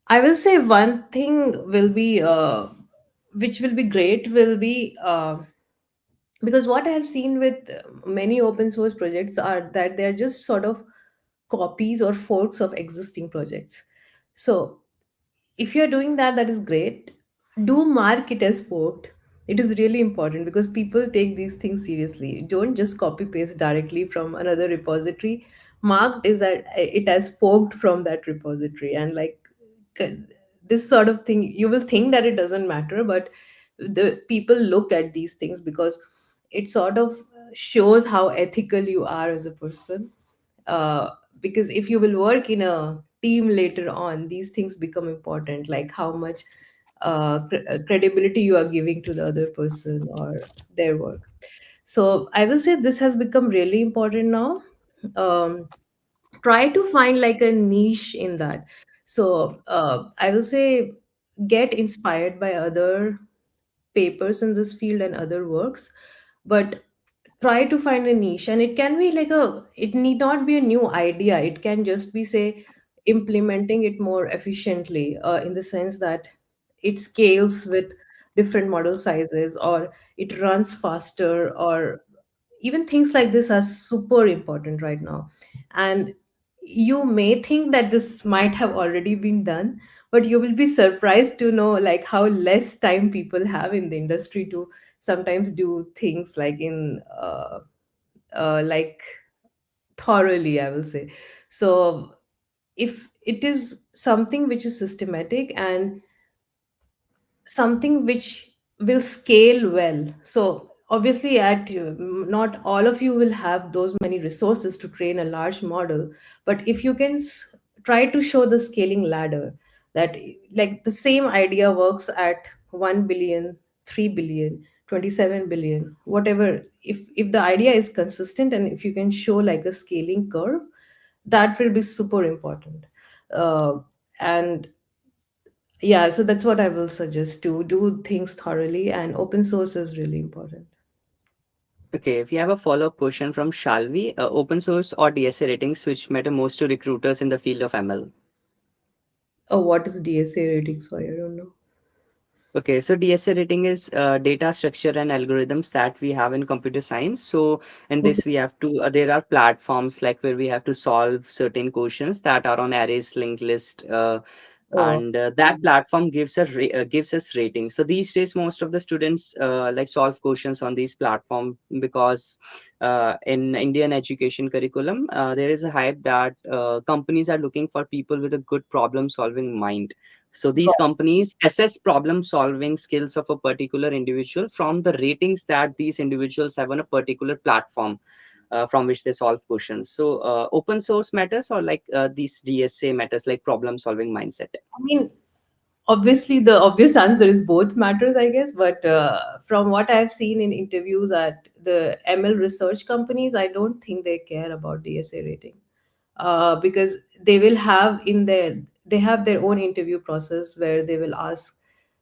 I will say one thing will be which will be great will be because what I have seen with many open source projects are that they're just sort of copies or forks of existing projects. So if you're doing that, that is great. Do mark it as forked. It is really important because people take these things seriously. Don't just copy paste directly from another repository. Marked is that it has forked from that repository, and like this sort of thing, you will think that it doesn't matter, but the people look at these things because it sort of shows how ethical you are as a person. uh, because if you will work in a team later on, these things become important, like how much credibility you are giving to the other person or their work. So I will say this has become really important now. um, Try to find like a niche in that. So I will say get inspired by other papers in this field and other works, but try to find a niche. And it can be like a, it need not be a new idea, it can just be, say, implementing it more efficiently, in the sense that it scales with different model sizes, or it runs faster, or even things like this are super important right now. And you may think that this might have already been done, but you will be surprised to know like how less time people have in the industry to sometimes do things like in like thoroughly, I will say. So if it is something which is systematic and something which will scale well. So obviously, not all of you will have those many resources to train a large model, but if you can try to show the scaling ladder, that like the same idea works at 1 billion, 3 billion, 27 billion, whatever. If the idea is consistent and if you can show like a scaling curve, that will be super important. And yeah, so that's what I will suggest, to do things thoroughly, and open source is really important. Okay, if you have a follow-up question from Shalvi, open source or DSA ratings, which matter most to recruiters in the field of ML? Oh, what is DSA rating? Sorry, I don't know. Okay, so DSA rating is data structure and algorithms that we have in computer science. So in Okay. this, we have to, there are platforms like where we have to solve certain questions that are on arrays, linked list, Oh, and that platform gives gives us rating. So these days, most of the students like solve questions on these platform because in Indian education curriculum, there is a hype that companies are looking for people with a good problem solving mind. So these got companies assess problem solving skills of a particular individual from the ratings that these individuals have on a particular platform from which they solve questions. So open source matters or like these DSA matters, like problem solving mindset. I mean, obviously, the obvious answer is both matters, I guess. But from what I've seen in interviews at the ML research companies, I don't think they care about DSA rating, because they will have in their, they have their own interview process where they will ask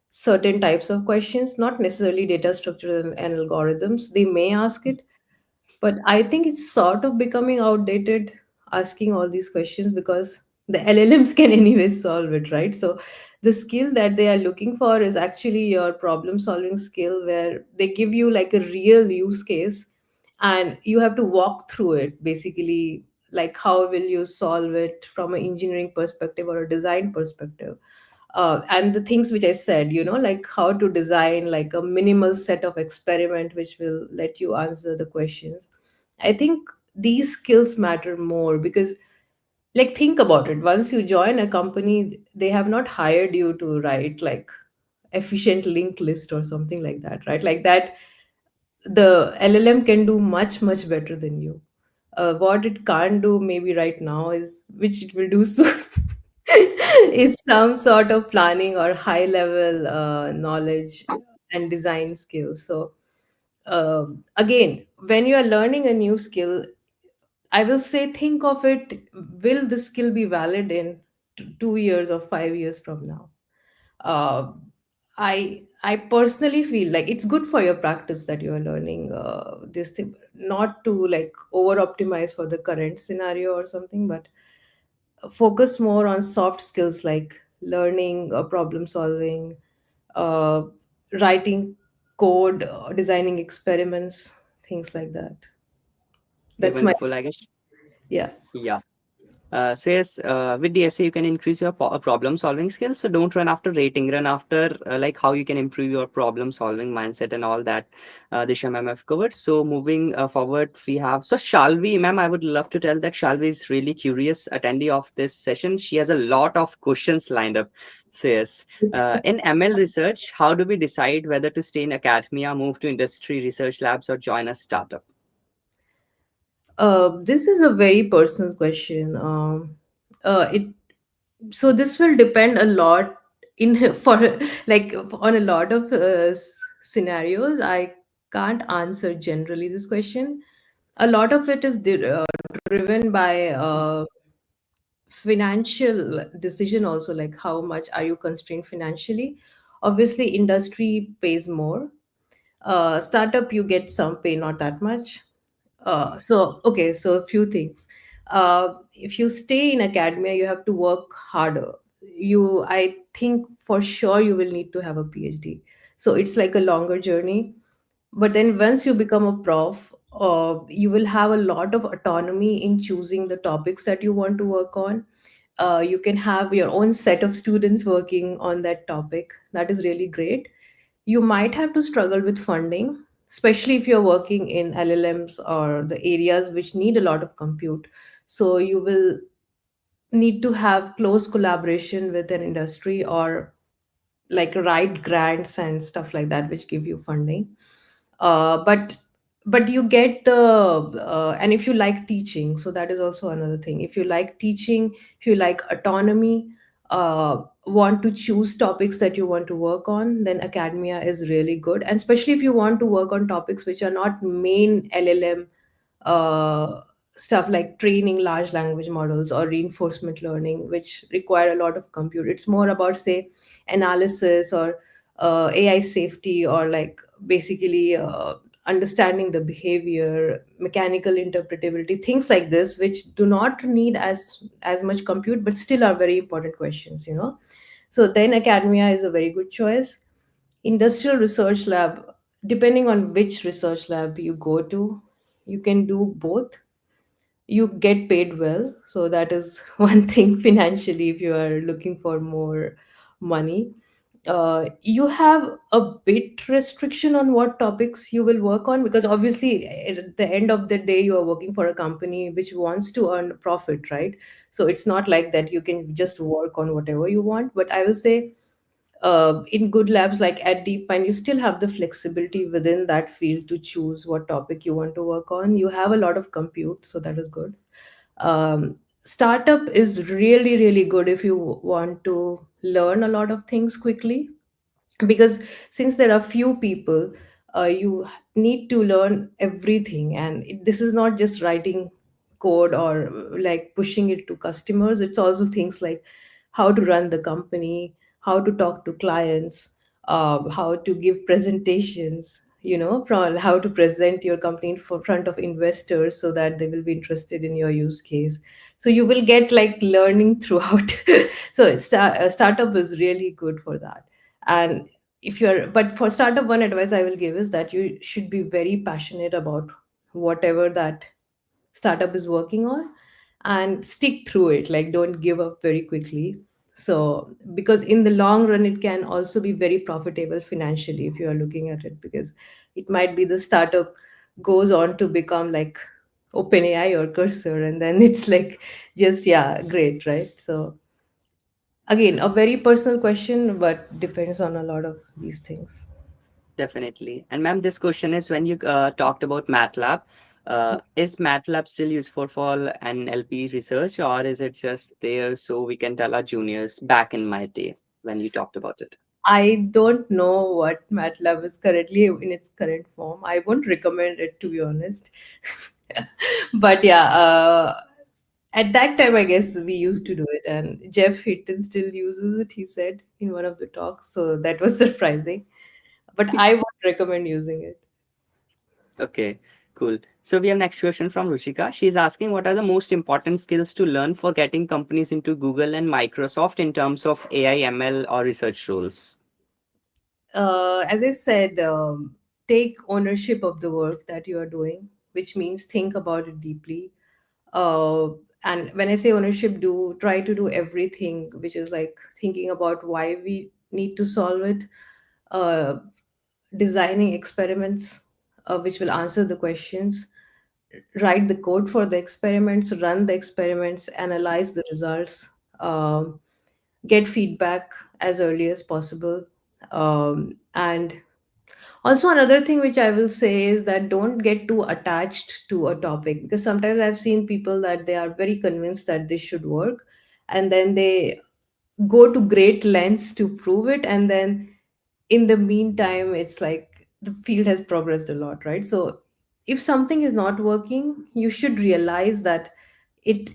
certain types of questions, not necessarily data structure and algorithms. They may ask it, but I think it's sort of becoming outdated asking all these questions, because the LLMs can anyway solve it, right? So the skill that they are looking for is actually your problem solving skill, where they give you like a real use case and you have to walk through it, basically, like how will you solve it from an engineering perspective or a design perspective. And the things which I said, like how to design like a minimal set of experiment which will let you answer the questions. I think these skills matter more, because like think about it, once you join a company, they have not hired you to write like efficient linked list or something like that, right? Like that, the LLM can do much much better than you. What it can't do maybe right now is, which it will do soon, is some sort of planning or high level knowledge and design skills. So again, when you are learning a new skill, I will say think of it, will the skill be valid in 2 years or 5 years from now? uh, I personally feel like it's good for your practice that you are learning this thing, not to like over optimize for the current scenario or something, but focus more on soft skills like learning, problem solving, uh, writing code, designing experiments, things like that. Okay, That's my, wonderful, I guess. yeah. Yeah. So yes, with DSA you can increase your problem solving skills. So don't run after rating, run after like how you can improve your problem solving mindset and all that. Disha ma'am have covered. So moving forward, we have so Shalvi ma'am. I would love to tell that Shalvi is really curious attendee of this session. She has a lot of questions lined up. So yes, in ML research, how do we decide whether to stay in academia, move to industry research labs, or join a startup? This is a very personal question. It so this will depend a lot in for like on a lot of scenarios. I can't answer generally this question. A lot of it is driven by financial decision also, like how much are you constrained financially. Obviously industry pays more, startup you get some pay, not that much. So okay, so a few things. If you stay in academia, you have to work harder. I think for sure you will need to have a PhD. So it's like a longer journey. But then once you become a prof, you will have a lot of autonomy in choosing the topics that you want to work on. You can have your own set of students working on that topic. That is really great. You might have to struggle with funding, especially if you're working in LLMs or the areas which need a lot of compute. So you will need to have close collaboration with an industry, or like write grants and stuff like that which give you funding. But you get the and if you like teaching, so that is also another thing. If you like teaching, if you like autonomy, want to choose topics that you want to work on, then academia is really good. And especially if you want to work on topics which are not main LLM uh, stuff, like training large language models or reinforcement learning, which require a lot of compute. It's more about, say, analysis or AI safety, or like basically understanding the behavior, mechanical interpretability, things like this, which do not need as much compute, but still are very important questions. So then academia is a very good choice. Industrial research lab, depending on which research lab you go to, you can do both. You get paid well, so that is one thing financially. If you are looking for more money, you have a bit restriction on what topics you will work on, because obviously at the end of the day you are working for a company which wants to earn profit, right? So it's not like that you can just work on whatever you want. But I will say, in good labs like at DeepMind, you still have the flexibility within that field to choose what topic you want to work on. You have a lot of compute, so that is good. Startup is really, really good if you want to learn a lot of things quickly, because since there are few people, you need to learn everything. And this is not just writing code or like pushing it to customers. It's also things like how to run the company, how to talk to clients, how to give presentations, from how to present your company in front of investors so that they will be interested in your use case. So you will get like learning throughout. So a startup is really good for that. And if you're but for startup, one advice I will give is that you should be very passionate about whatever that startup is working on, and stick through it. Like, don't give up very quickly. So because in the long run it can also be very profitable financially if you are looking at it, because it might be the startup goes on to become like OpenAI or Cursor, and then it's like, just, yeah, great, right? So again, a very personal question, but depends on a lot of these things. Definitely. And ma'am, this question is when you talked about MATLAB, is MATLAB still useful for NLP research, or is it just there so we can tell our juniors back in my day when you talked about it? I don't know what MATLAB is currently in its current form. I won't recommend it, to be honest. But yeah, at that time, I guess we used to do it, and Jeff Hinton still uses it, he said in one of the talks. So that was surprising. But I would recommend using it. Okay, cool. So we have next question from Ruchika. She's asking what are the most important skills to learn for getting companies into Google and Microsoft in terms of AI, ML, or research roles? As I said, take ownership of the work that you are doing, which means think about it deeply. uh, and when I say ownership, do try to do everything, which is like thinking about why we need to solve it, uh, designing experiments which will answer the questions, write the code for the experiments, run the experiments, analyze the results, um, get feedback as early as possible. And also, another thing which I will say is that don't get too attached to a topic, because sometimes I've seen people that they are very convinced that this should work, and then they go to great lengths to prove it, and then in the meantime it's like the field has progressed a lot, right? So if something is not working, you should realize that it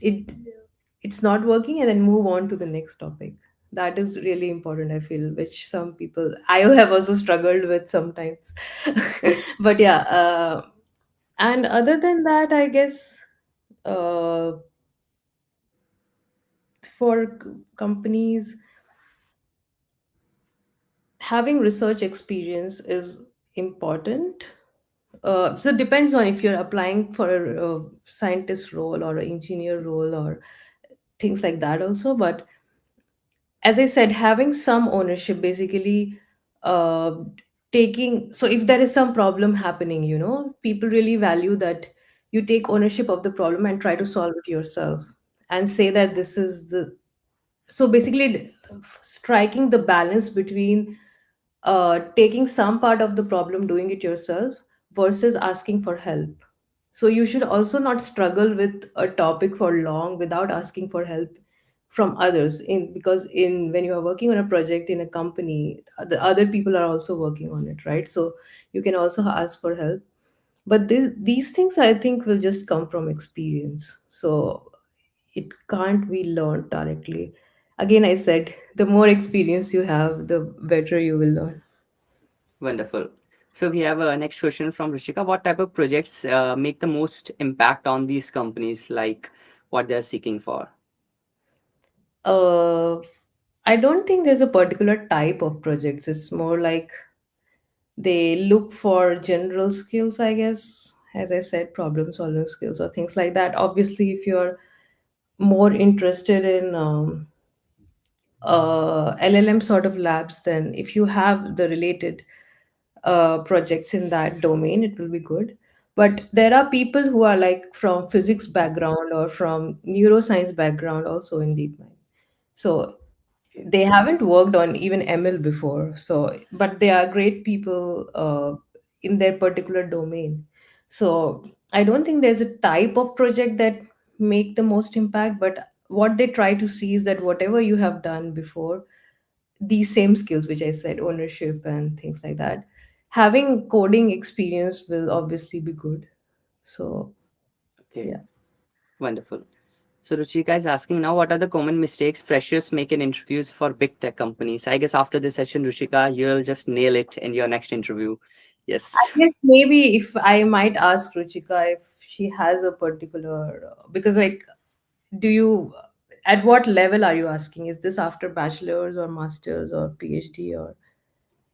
it's not working, and then move on to the next topic. That is really important, I feel, which some people I have also struggled with sometimes. But yeah, and other than that, I guess uh, for companies, having research experience is important. So it depends on if you're applying for a scientist role or an engineer role or things like that also. But as I said, having some ownership, basically, uh, taking, so if there is some problem happening, people really value that you take ownership of the problem and try to solve it yourself, and say that this is the, so basically striking the balance between taking some part of the problem, doing it yourself, versus asking for help. So you should also not struggle with a topic for long without asking for help from others, in because in when you are working on a project in a company, the other people are also working on it, right? So you can also ask for help. But these things, I think, will just come from experience. So it can't be learned directly. Again, I said, the more experience you have, the better you will learn. Wonderful. So we have a next question from Rishika. What type of projects make the most impact on these companies, like what they're seeking for? Uh, I don't think there's a particular type of projects. It's more like they look for general skills, I guess. As I said, problem solving skills or things like that. Obviously, if you're more interested in LLM sort of labs, then if you have the related projects in that domain, it will be good. But there are people who are like from physics background or from neuroscience background also in DeepMind. So Okay. they haven't worked on even ML before. So, but they are great people in their particular domain. So I don't think there's a type of project that make the most impact, but what they try to see is that whatever you have done before, these same skills which I said, ownership and things like that, having coding experience will obviously be good. So Okay. yeah. Wonderful. So Ruchika is asking now, what are the common mistakes freshers make in interviews for big tech companies? I guess after this session, Ruchika, you'll just nail it in your next interview. I Yes. guess maybe if I might ask Ruchika if she has a particular, because like, do you, at what level are you asking? Is this after bachelor's or master's or PhD or?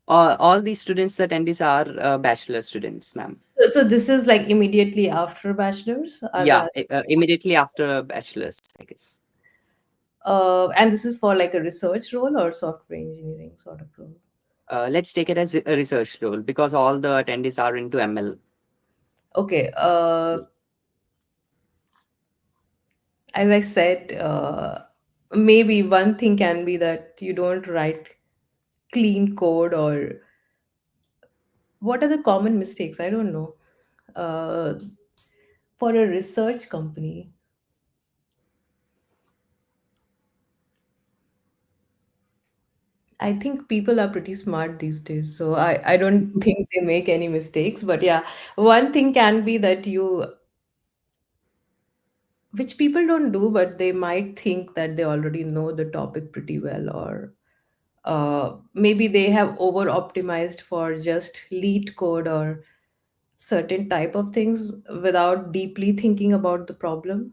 All these students, the attendees are bachelor students, ma'am. So this is like immediately after bachelor's, are they Yeah, asking? immediately after bachelor's, I guess. And this is for like a research role or software engineering sort of role? Let's take it as a research role because all the attendees are into ML. Okay. As I said, maybe one thing can be that you don't write clean code, or what are the common mistakes? I don't know. Uh, for a research company, I think people are pretty smart these days, so I don't think they make any mistakes. But yeah, one thing can be that you, which people don't do, but they might think that they already know the topic pretty well, or maybe they have over optimized for just lead code or certain type of things without deeply thinking about the problem.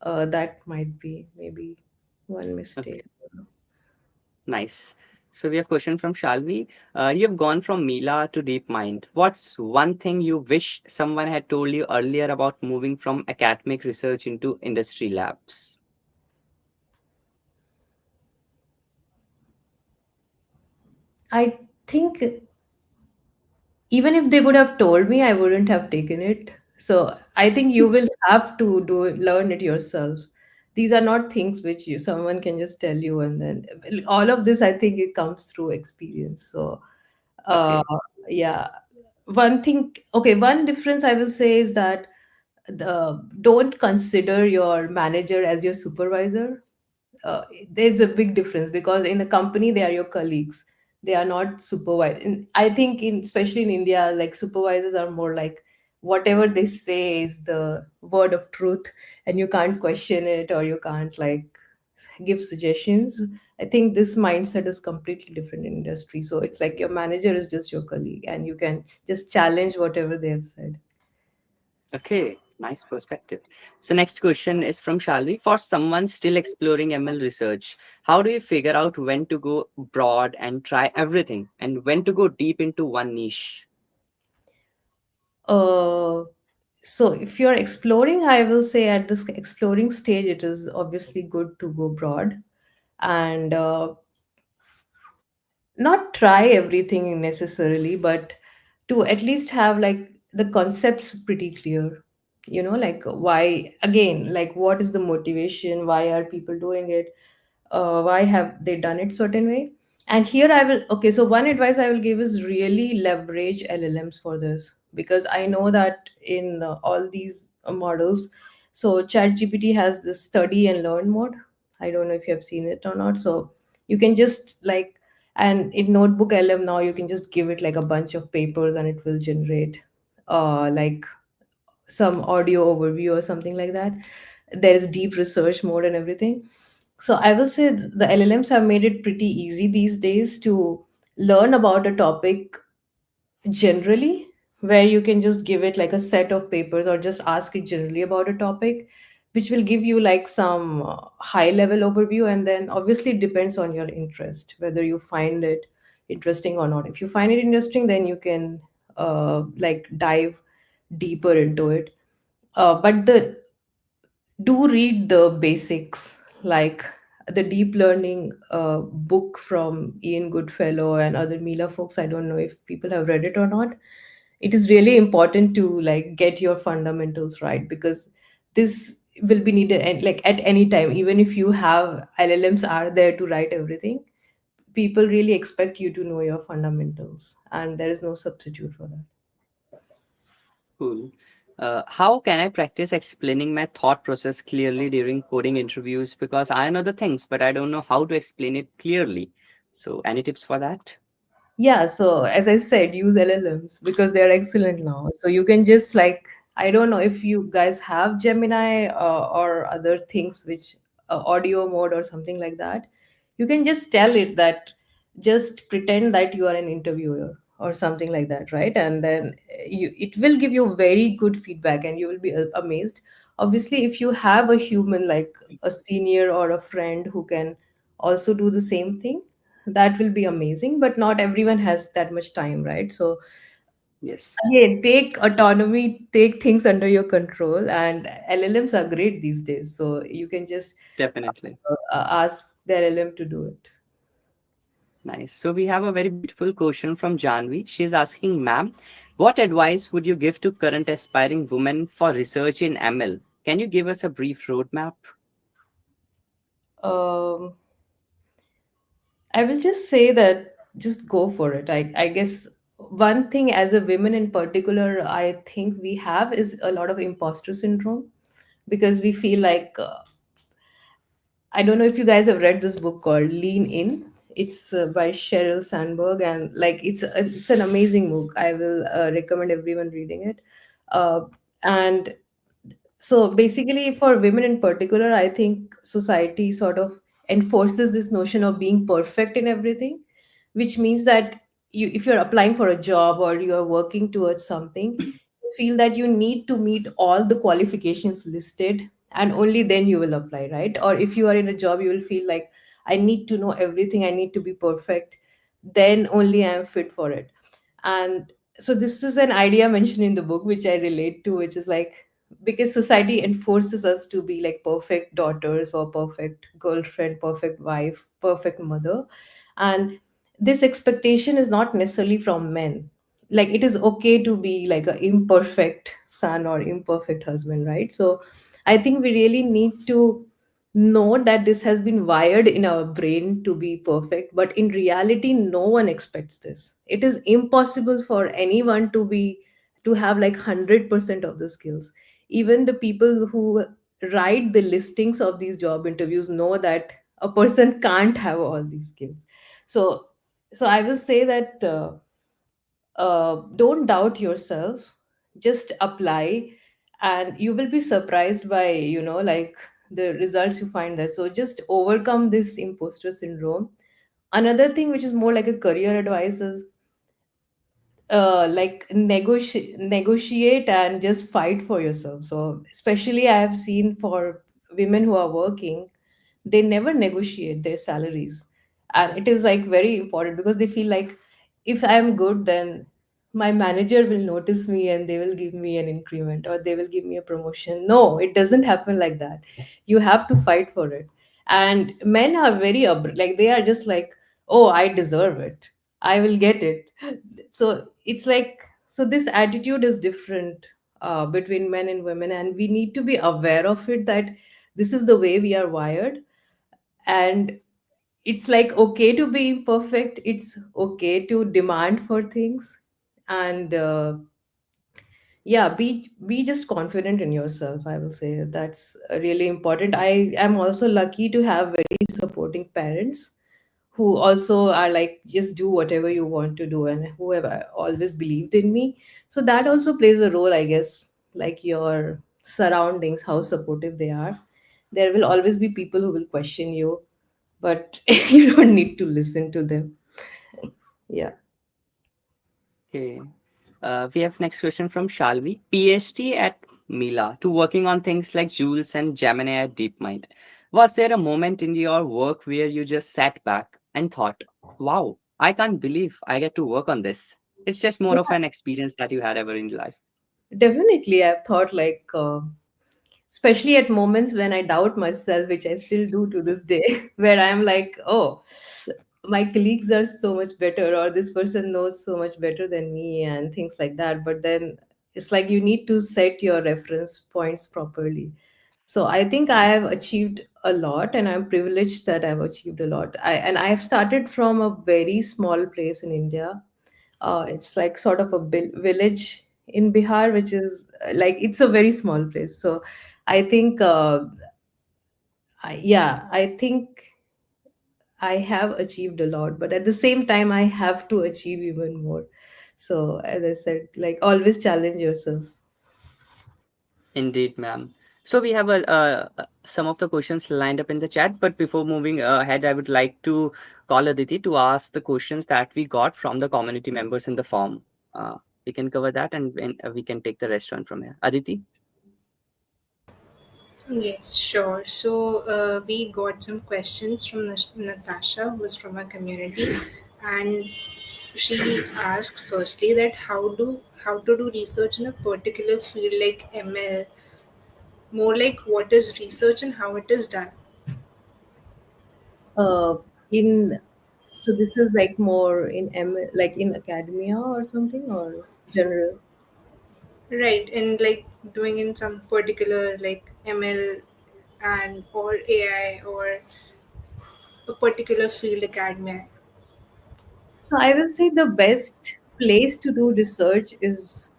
That might be maybe one Okay, mistake. nice. So we have question from Shalvi. You have gone from Mila to DeepMind. What's one thing you wish someone had told you earlier about moving from academic research into industry labs? I think even if they would have told me, I wouldn't have taken it. So I think you will have to do learn it yourself. These are not things which you someone can just tell you, and then all of this, I think it comes through experience. So uh Okay. yeah, one thing, okay, one difference I will say is that don't consider your manager as your supervisor. There's a big difference, because in a company they are your colleagues, they are not supervised. I think in, especially in India, like supervisors are more like whatever they say is the word of truth, and you can't question it, or you can't like give suggestions. I think this mindset is completely different in industry, so it's like your manager is just your colleague and you can just challenge whatever they have said. Okay, nice perspective. So next question is from Shalvi. For someone still exploring ML research, how do you figure out when to go broad and try everything and when to go deep into one niche? uh So if you're exploring, I will say at this exploring stage, it is obviously good to go broad and not try everything necessarily, but to at least have like the concepts pretty clear. You know, like why, again, like what is the motivation? Why are people doing it? Why have they done it certain way? And here I will, okay, so one advice I will give is really leverage LLMs for this, because I know that in all these models, so ChatGPT has this study and learn mode. I don't know if you have seen it or not. So you can just like, and in notebook LM now you can just give it like a bunch of papers and it will generate like some audio overview or something like that. There is deep research mode and everything. So I will say the LLMs have made it pretty easy these days to learn about a topic generally, where you can just give it like a set of papers or just ask it generally about a topic, which will give you like some high level overview. And then obviously it depends on your interest whether you find it interesting or not. If you find it interesting, then you can like dive deeper into it. But the do read the basics, like the deep learning book from Ian Goodfellow and other Mila folks. I don't know if people have read it or not. It is really important to like get your fundamentals right, because this will be needed and like at any time. Even if you have LLMs are there to write everything, people really expect you to know your fundamentals, and there is no substitute for that. Cool. How can I practice explaining my thought process clearly during coding interviews? Because I know the things, but I don't know how to explain it clearly. So, any tips for that? Yeah, so as I said, use LLMs because they're excellent now. So you can just like, I don't know if you guys have Gemini or other things which audio mode or something like that. You can just tell it that just pretend that you are an interviewer or something like that, right? And then it will give you very good feedback and you will be amazed. Obviously, if you have a human like a senior or a friend who can also do the same thing, that will be amazing, but not everyone has that much time, right? So Yes, again, take autonomy, take things under your control, and LLMs are great these days, so you can just definitely. ask the LLM to do it. Nice. So, we have a very beautiful question from Janvi. She's asking, ma'am, what advice would you give to current aspiring women for research in ML? Can you give us a brief roadmap? um, I will just say that just go for it. I guess one thing as a women in particular, I think we have is a lot of imposter syndrome, because we feel like I don't know if you guys have read this book called Lean In. It's by Sheryl Sandberg, and like it's an amazing book. I will recommend everyone reading it. Uh, and so basically, for women in particular, I think society sort of enforces this notion of being perfect in everything, which means that you, if you're applying for a job or you're working towards something, you feel that you need to meet all the qualifications listed and only then you will apply, right? Or if you are in a job, you will feel like I need to know everything, I need to be perfect, then only I am fit for it. And so this is an idea mentioned in the book which I relate to, which is like, because society enforces us to be like perfect daughters or perfect girlfriend, perfect wife, perfect mother. And this expectation is not necessarily from men. Like it is okay to be like an imperfect son or imperfect husband, right? So I think we really need to know that this has been wired in our brain to be perfect, but in reality no one expects this. It is impossible for anyone to have like 100% of the skills. Even the people who write the listings of these job interviews know that a person can't have all these skills. So so I will say that don't doubt yourself, just apply, and you will be surprised by, like, the results you find there. So just overcome this imposter syndrome. Another thing which is more like a career advice is, like, negotiate and just fight for yourself. So especially I have seen for women who are working, they never negotiate their salaries. And it is like very important because they feel like, if I am good, then my manager will notice me and they will give me an increment or they will give me a promotion. No, it doesn't happen like that. You have to fight for it. And men are very like, they are just like, oh, I deserve it, I will get it. So it's like, so this attitude is different between men and women, and we need to be aware of it, that this is the way we are wired. And it's like okay to be imperfect, it's okay to demand for things. And yeah, be just confident in yourself, I will say. That's really important. I am also lucky to have very supporting parents who also are like, just do whatever you want to do, and who have always believed in me. So that also plays a role, I guess. Like your surroundings, how supportive they are. There will always be people who will question you, but you don't need to listen to them. Yeah. Okay. We have next question from Shalvi. PhD at Mila to working on things like Jules and Gemini at DeepMind. Was there a moment in your work where you just sat back and thought, wow, I can't believe I get to work on this? It's just more of Yeah, an experience that you had ever in life. definitely. I've thought like, especially at moments when I doubt myself, which I still do to this day, where I'm like, oh, my colleagues are so much better, or this person knows so much better than me, and things like that. But then it's like you need to set your reference points properly. So I think I have achieved a lot, and I'm privileged that I've achieved a lot. And I have started from a very small place in India. It's like sort of a village in Bihar, which is like, it's a very small place. So I think, yeah, I think I have achieved a lot, but at the same time, I have to achieve even more. So as I said, like, always challenge yourself. Indeed, ma'am. So we have some of the questions lined up in the chat, but before moving ahead, I would like to call Aditi to ask the questions that we got from the community members in the form. We can cover that, and we can take the rest one from here. Aditi? Yes, sure. So we got some questions from Natasha, who is from our community, and she asked firstly that how to do research in a particular field like ML, more like what is research and how it is done. Uh, in So this is like more in like in academia or something, or general. Right, and like doing in some particular like ML and or AI or a particular field academia. So I will say the best place to do research is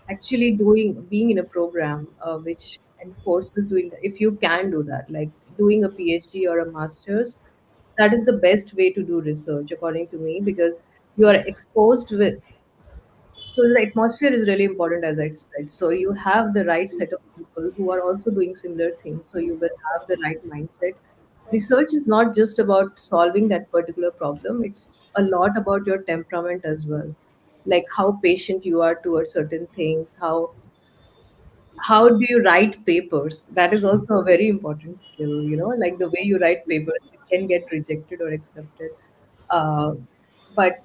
actually doing being in a program which enforces doing that. If you can do that, like doing a PhD or a master's, that is the best way to do research according to me, because you are exposed with, so the atmosphere is really important, as I said. So you have the right set of people who are also doing similar things, so you will have the right mindset. Research is not just about solving that particular problem, it's a lot about your temperament as well, like how patient you are towards certain things, how do you write papers. That is also a very important skill, like the way you write papers, it can get rejected or accepted. uh, but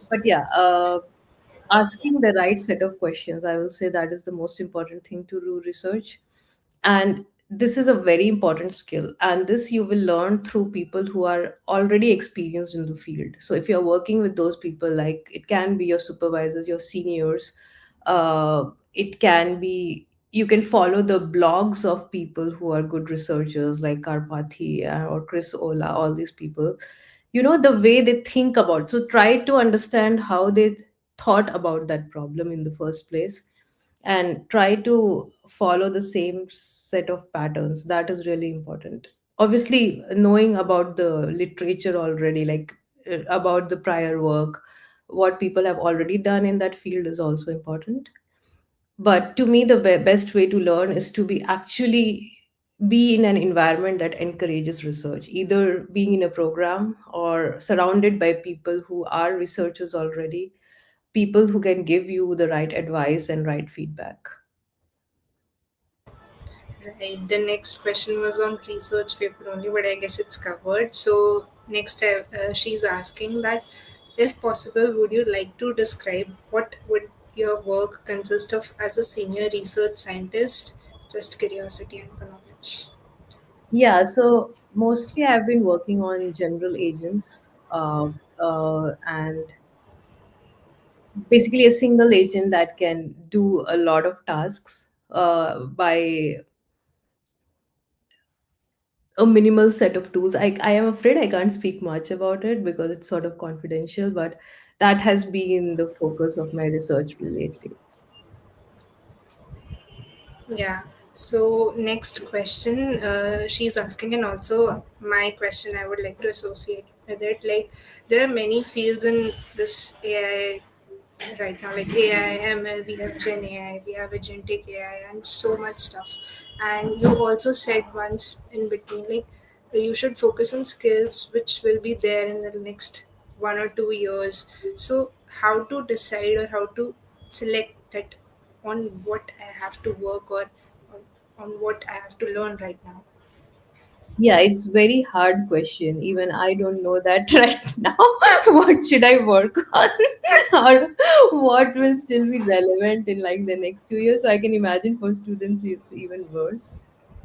but yeah, asking the right set of questions, I will say that is the most important thing to do research. And this is a very important skill, and this you will learn through people who are already experienced in the field. So if you're working with those people, like, it can be your supervisors, your seniors, it can be you can follow the blogs of people who are good researchers like Karpathy or Chris Ola, all these people. You know, the way they think about. So try to understand how they thought about that problem in the first place, and try to follow the same set of patterns. That is really important. Obviously, knowing about the literature already, like about the prior work, what people have already done in that field is also important. But to me, the best way to learn is to be actually be in an environment that encourages research, either being in a program or surrounded by people who are researchers already, people who can give you the right advice and right feedback. Right. The next question was on research paper only, but I guess it's covered. So next, she's asking that, if possible, would you like to describe what would your work consist of as a senior research scientist? Just curiosity and for knowledge. Yeah, so mostly I've been working on general agents, and basically a single agent that can do a lot of tasks by a minimal set of tools. I am afraid I can't speak much about it because it's sort of confidential, but that has been the focus of my research lately. Yeah. So next question, she's asking, and also my question, I would like to associate with it. Like, there are many fields in this AI right now, like AI, ML, we have Gen AI, we have agentic AI, and so much stuff. And you also said once in between, like, you should focus on skills which will be there in the next 1 or 2 years. So, how to decide or how to select that on what I have to work, or on what I have to learn right now? Yeah, it's very hard question. Even I don't know that right now. What should I work on, or what will still be relevant in like the next 2 years? So I can imagine for students it's even worse.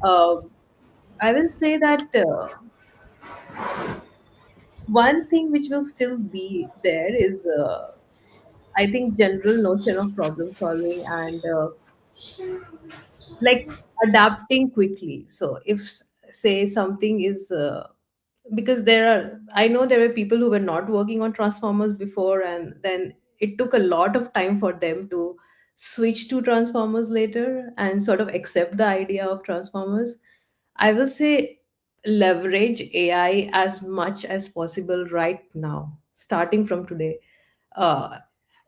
Um, I will say that one thing which will still be there is, I think, general notion of problem solving and like adapting quickly. So if say something is because there are, I know there were people who were not working on transformers before, and then it took a lot of time for them to switch to transformers later and sort of accept the idea of transformers. I will say leverage AI as much as possible right now, starting from today, uh,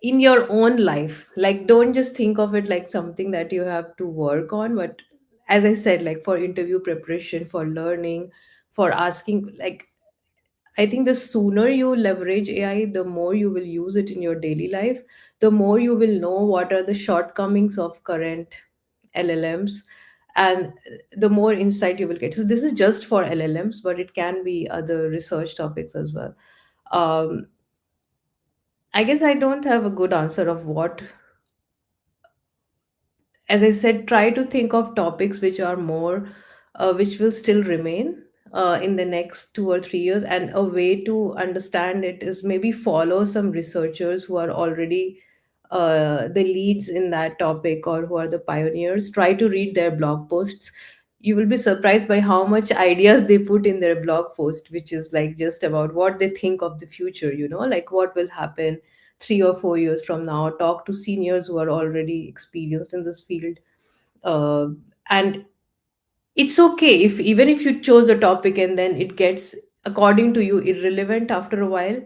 in your own life. Like, don't just think of it like something that you have to work on, but as I said, like for interview preparation, for learning, for asking, like, I think the sooner you leverage AI, the more you will use it in your daily life, the more you will know what are the shortcomings of current LLMs, and the more insight you will get. So, this is just for LLMs, but it can be other research topics as well. Um, I guess I don't have a good answer of what. As I said, try to think of topics which are more, which will still remain in the next 2 or 3 years. And a way to understand it is maybe follow some researchers who are already the leads in that topic, or who are the pioneers. Try to read their blog posts. You will be surprised by how much ideas they put in their blog post, which is like just about what they think of the future, like what will happen 3 or 4 years from now. Talk to seniors who are already experienced in this field. uh, and it's okay if, even if you chose a topic and then it gets, according to you, irrelevant after a while,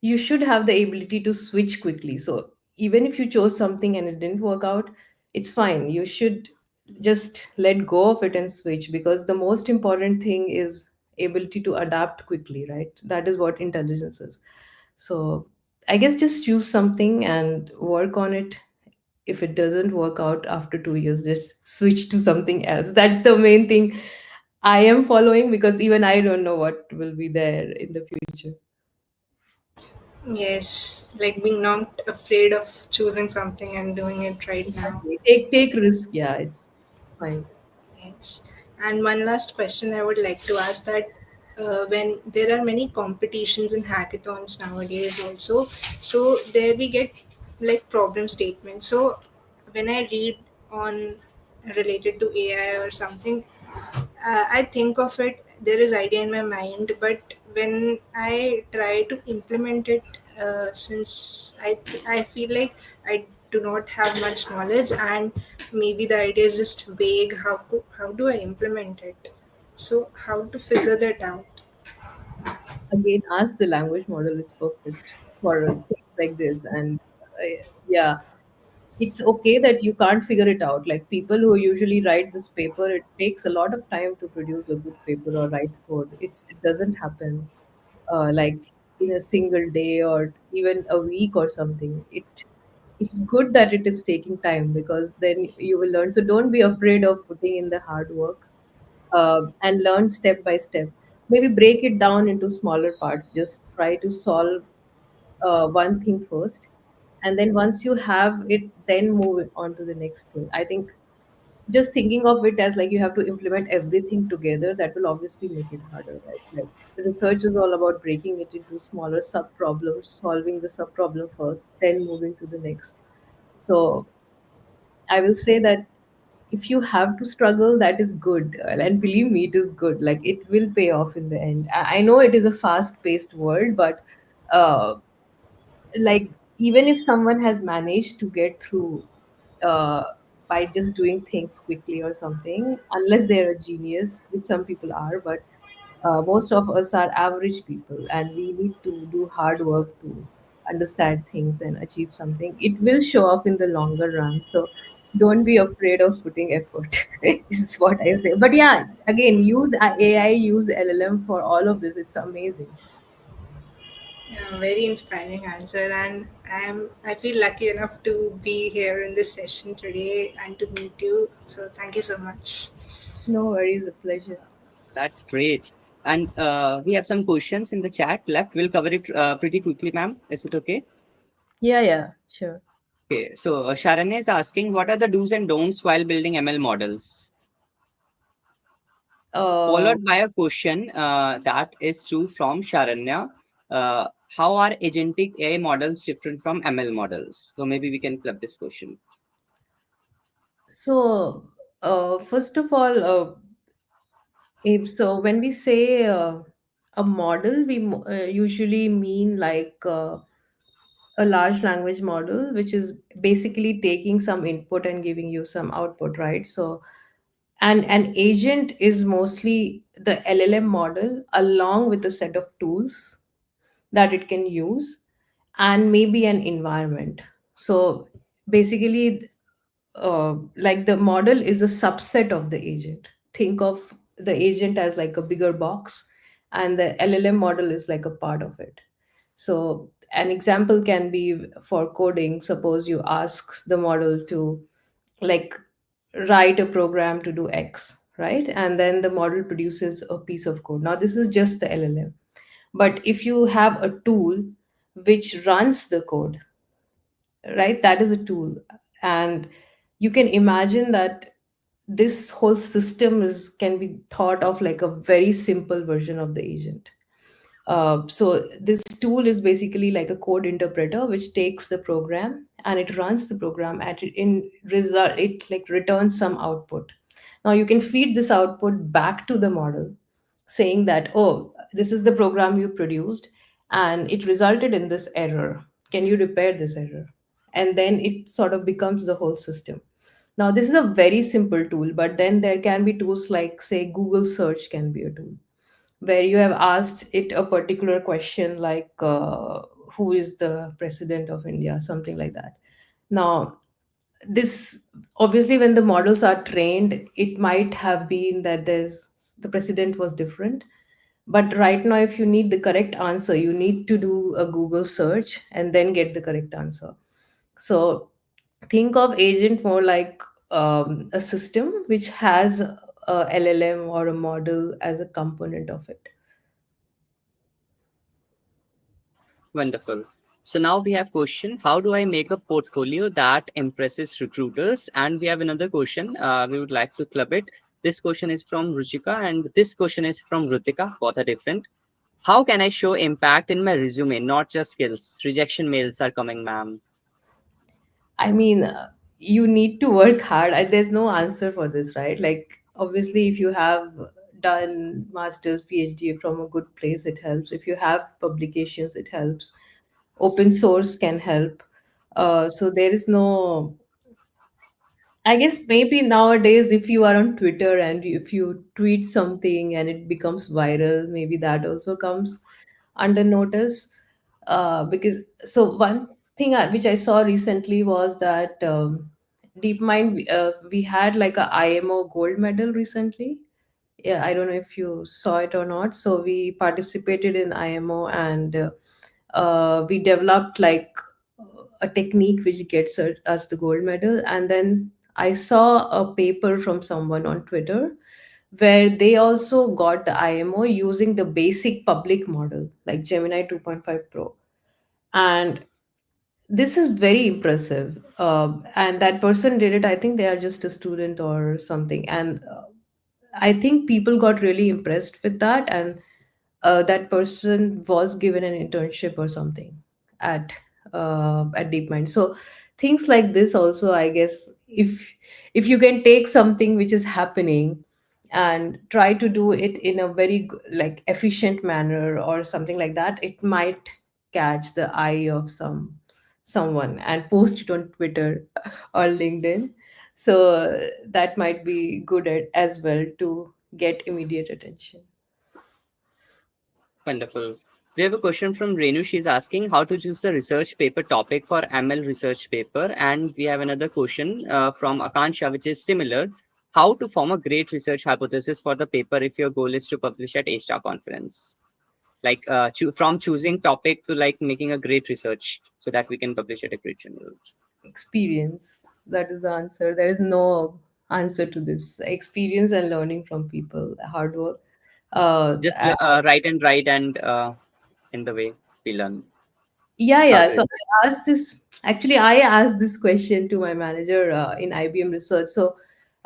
you should have the ability to switch quickly. So even if you chose something and it didn't work out, it's fine. You should just let go of it and switch, because the most important thing is ability to adapt quickly, right? That is what intelligence is. So I guess just choose something and work on it. If it doesn't work out after 2 years, just switch to something else. That's the main thing I am following, because even I don't know what will be there in the future. Yes, like being not afraid of choosing something and doing it right now. Exactly. Take risk. Yeah, it's fine. Yes. And one last question I would like to ask, that when there are many competitions and hackathons nowadays also, so there we get like problem statements. So when I read on related to AI or something, I think of it, there is idea in my mind, but when I try to implement it, since I feel like I do not have much knowledge, and maybe the idea is just vague. How do I implement it? So how to figure that out? Again, ask the language model. It's perfect for things like this. And yeah, it's okay that you can't figure it out. Like people who usually write this paper, it takes a lot of time to produce a good paper or write code. It doesn't happen like in a single day or even a week or something. It's good that it is taking time, because then you will learn. So don't be afraid of putting in the hard work, and learn step by step. Maybe break it down into smaller parts. Just try to solve one thing first, and then once you have it, then move on to the next thing. I think just thinking of it as like you have to implement everything together, that will obviously make it harder, right? Like the research is all about breaking it into smaller sub problems, solving the sub problem first, then moving to the next. So I will say that if you have to struggle, that is good. And believe me, it is good. Like it will pay off in the end. I know it is a fast paced world, but uh, like even if someone has managed to get through uh, by just doing things quickly or something, unless they're a genius, which some people are, but most of us are average people, and we need to do hard work to understand things and achieve something. It will show up in the longer run. So don't be afraid of putting effort. Is what I say. But yeah, again, use AI, use LLM for all of this. It's amazing. Yeah, very inspiring answer, and I feel lucky enough to be here in this session today and to meet you. So thank you so much. No worries, a pleasure. That's great. And we have some questions in the chat left. We'll cover it pretty quickly, ma'am. Is it okay? Yeah, yeah, sure. Okay. So Sharanya is asking, what are the do's and don'ts while building ML models? Uh, Followed by a question that is true from Sharanya. Uh, how are agentic AI models different from ML models? So maybe we can club this question. first of all, so when we say a model, we usually mean like a large language model, which is basically taking some input and giving you some output, right? So, and an agent is mostly the LLM model along with a set of tools that it can use, and maybe an environment. So basically, like the model is a subset of the agent. Think of the agent as like a bigger box, and the LLM model is like a part of it. So an example can be for coding. Suppose you ask the model to like write a program to do X, right? And then the model produces a piece of code. Now this is just the LLM. But if you have a tool which runs the code, right, that is a tool. And you can imagine that this whole system is can be thought of like a very simple version of the agent. So this tool is basically like a code interpreter which takes the program and it runs the program at in result it like returns some output. Now you can feed this output back to the model saying that, oh, this is the program you produced and it resulted in this error. Can you repair this error? And then it sort of becomes the whole system. Now this is a very simple tool, but then there can be tools like say Google search can be a tool where you have asked it a particular question like who is the president of India, something like that. Now this obviously when the models are trained, it might have been that there's the president was different, but right now if you need the correct answer, you need to do a Google search and then get the correct answer. So think of agent more like a system which has a LLM or a model as a component of it. Wonderful. So now we have question, how do I make a portfolio that impresses recruiters? And we have another question. We would like to club it. This question is from Ruchika and this question is from Rutika. Both are different. How can I show impact in my resume, not just skills? Rejection mails are coming, ma'am. I mean, you need to work hard. There's no answer for this, right? Like, obviously, if you have done master's, PhD from a good place, it helps. If you have publications, it helps. Open source can help. So there is no, I guess maybe nowadays, if you are on Twitter and if you tweet something and it becomes viral, maybe that also comes under notice. Because so one thing which I saw recently was that DeepMind, we had like a IMO gold medal recently. Yeah, I don't know if you saw it or not. So we participated in IMO, and we developed like a technique which gets us the gold medal. And then I saw a paper from someone on Twitter where they also got the IMO using the basic public model like Gemini 2.5 Pro. And this is very impressive. And that person did it. I think they are just a student or something. And I think people got really impressed with that. And that person was given an internship or something at at DeepMind. So things like this also, I guess, if you can take something which is happening and try to do it in a very like efficient manner or something like that, it might catch the eye of someone and post it on Twitter or LinkedIn. So that might be good as well to get immediate attention. Wonderful. We have a question from Renu. She's asking how to choose the research paper topic for ML research paper. And we have another question from Akansha, which is similar. How to form a great research hypothesis for the paper if your goal is to publish at A-Star conference? Like from choosing topic to like making a great research so that we can publish at a great journal. Experience. That is the answer. There is no answer to this. Experience and learning from people, hard work. Just And write and in the way we learn yeah, how yeah. to So research. I asked this. Actually, I asked this question to my manager in IBM Research. So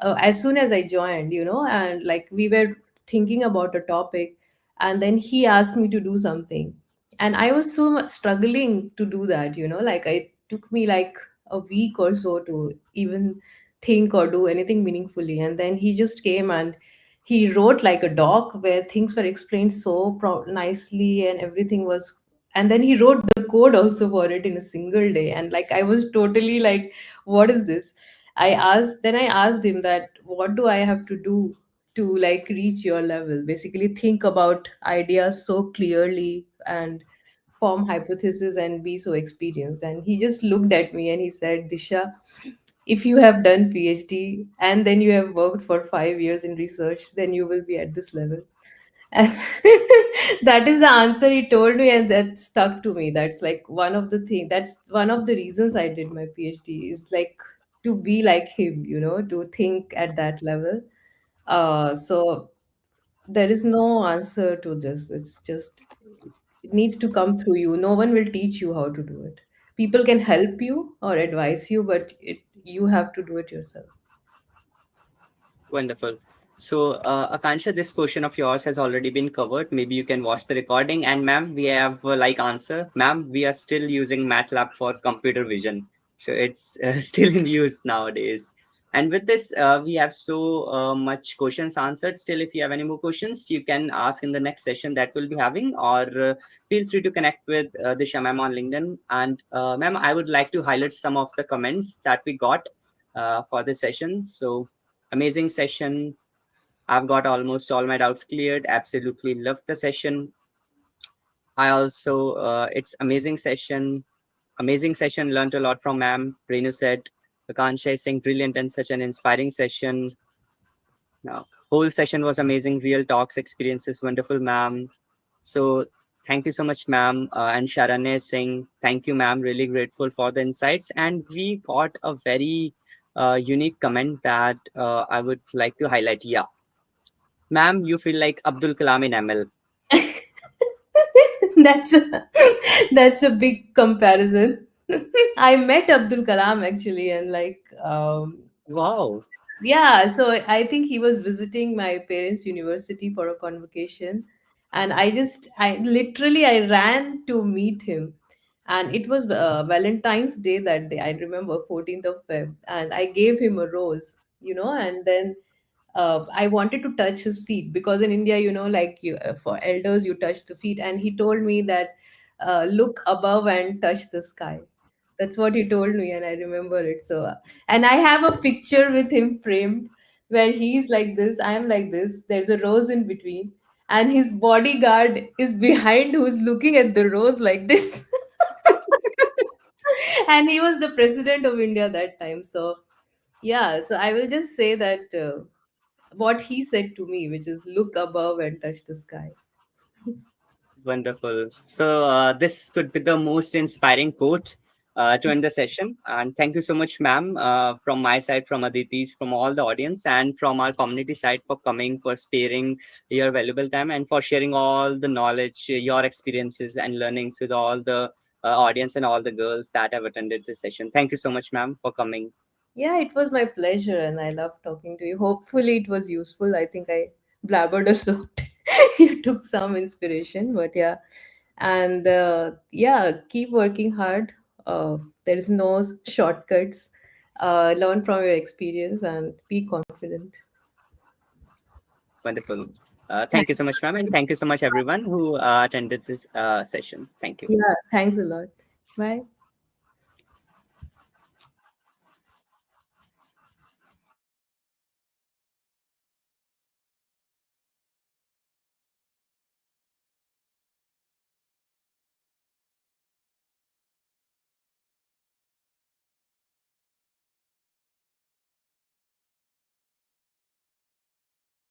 as soon as I joined, and like we were thinking about a topic, and then he asked me to do something, and I was so much struggling to do that. Like it took me like a week or so to even think or do anything meaningfully, and then he just came and he wrote like a doc where things were explained so nicely and everything was, and then he wrote the code also for it in a single day. And like I was totally like, what is this? I asked him that what do I have to do to like reach your level, basically think about ideas so clearly and form hypothesis and be so experienced. And he just looked at me and he said, Disha, if you have done PhD and then you have worked for 5 years in research, then you will be at this level. And that is the answer he told me, and that stuck to me. That's like that's one of the reasons I did my PhD, is like to be like him, to think at that level. So there is no answer to this. It's just, it needs to come through you. No one will teach you how to do it. People can help you or advise you, but you have to do it yourself. Wonderful. So, Akansha, this question of yours has already been covered. Maybe you can watch the recording. And ma'am, we have like answer. Ma'am, we are still using MATLAB for computer vision. So it's still in use nowadays. And with this, we have so much questions answered. Still, if you have any more questions, you can ask in the next session that we'll be having, or feel free to connect with Disha ma'am on LinkedIn. And ma'am, I would like to highlight some of the comments that we got for this session. So, amazing session. I've got almost all my doubts cleared. Absolutely loved the session. I also, it's amazing session. Amazing session. Learned a lot from ma'am. Renu said, Akansha is saying brilliant and such an inspiring session. Now, whole session was amazing. Real talks, experiences, wonderful, ma'am. So thank you so much, ma'am. And Sharan is saying, thank you, ma'am. Really grateful for the insights. And we got a very unique comment that I would like to highlight. Yeah. Ma'am, you feel like Abdul Kalam in ML. that's a, that's a big comparison. I met Abdul Kalam actually, and like Wow. yeah, so I think he was visiting my parents' university for a convocation, and I literally I ran to meet him, And it was Valentine's Day that day. I remember 14th of Feb, and I gave him a rose, and then I wanted to touch his feet because in India, like for elders, you touch the feet. And he told me that look above and touch the sky. That's what he told me, and I remember it. So, and I have a picture with him framed where he's like this, I am like this. There's a rose in between, and his bodyguard is behind who's looking at the rose like this. And he was the president of India that time. So, yeah, so I will just say that. What he said to me, which is look above and touch the sky. Wonderful. So, this could be the most inspiring quote to end the session. And thank you so much, ma'am, from my side, from Aditi's, from all the audience, and from our community side for coming, for sparing your valuable time, and for sharing all the knowledge, your experiences, and learnings with all the audience and all the girls that have attended this session. Thank you so much, ma'am, for coming. Yeah, it was my pleasure, and I love talking to you. Hopefully, it was useful. I think I blabbered a lot. You took some inspiration, but yeah. And yeah, keep working hard. There is no shortcuts. Learn from your experience and be confident. Wonderful. Thank you Thanks. so much, ma'am, and thank you so much, everyone who attended this session. Thank you. Yeah, thanks a lot. Bye.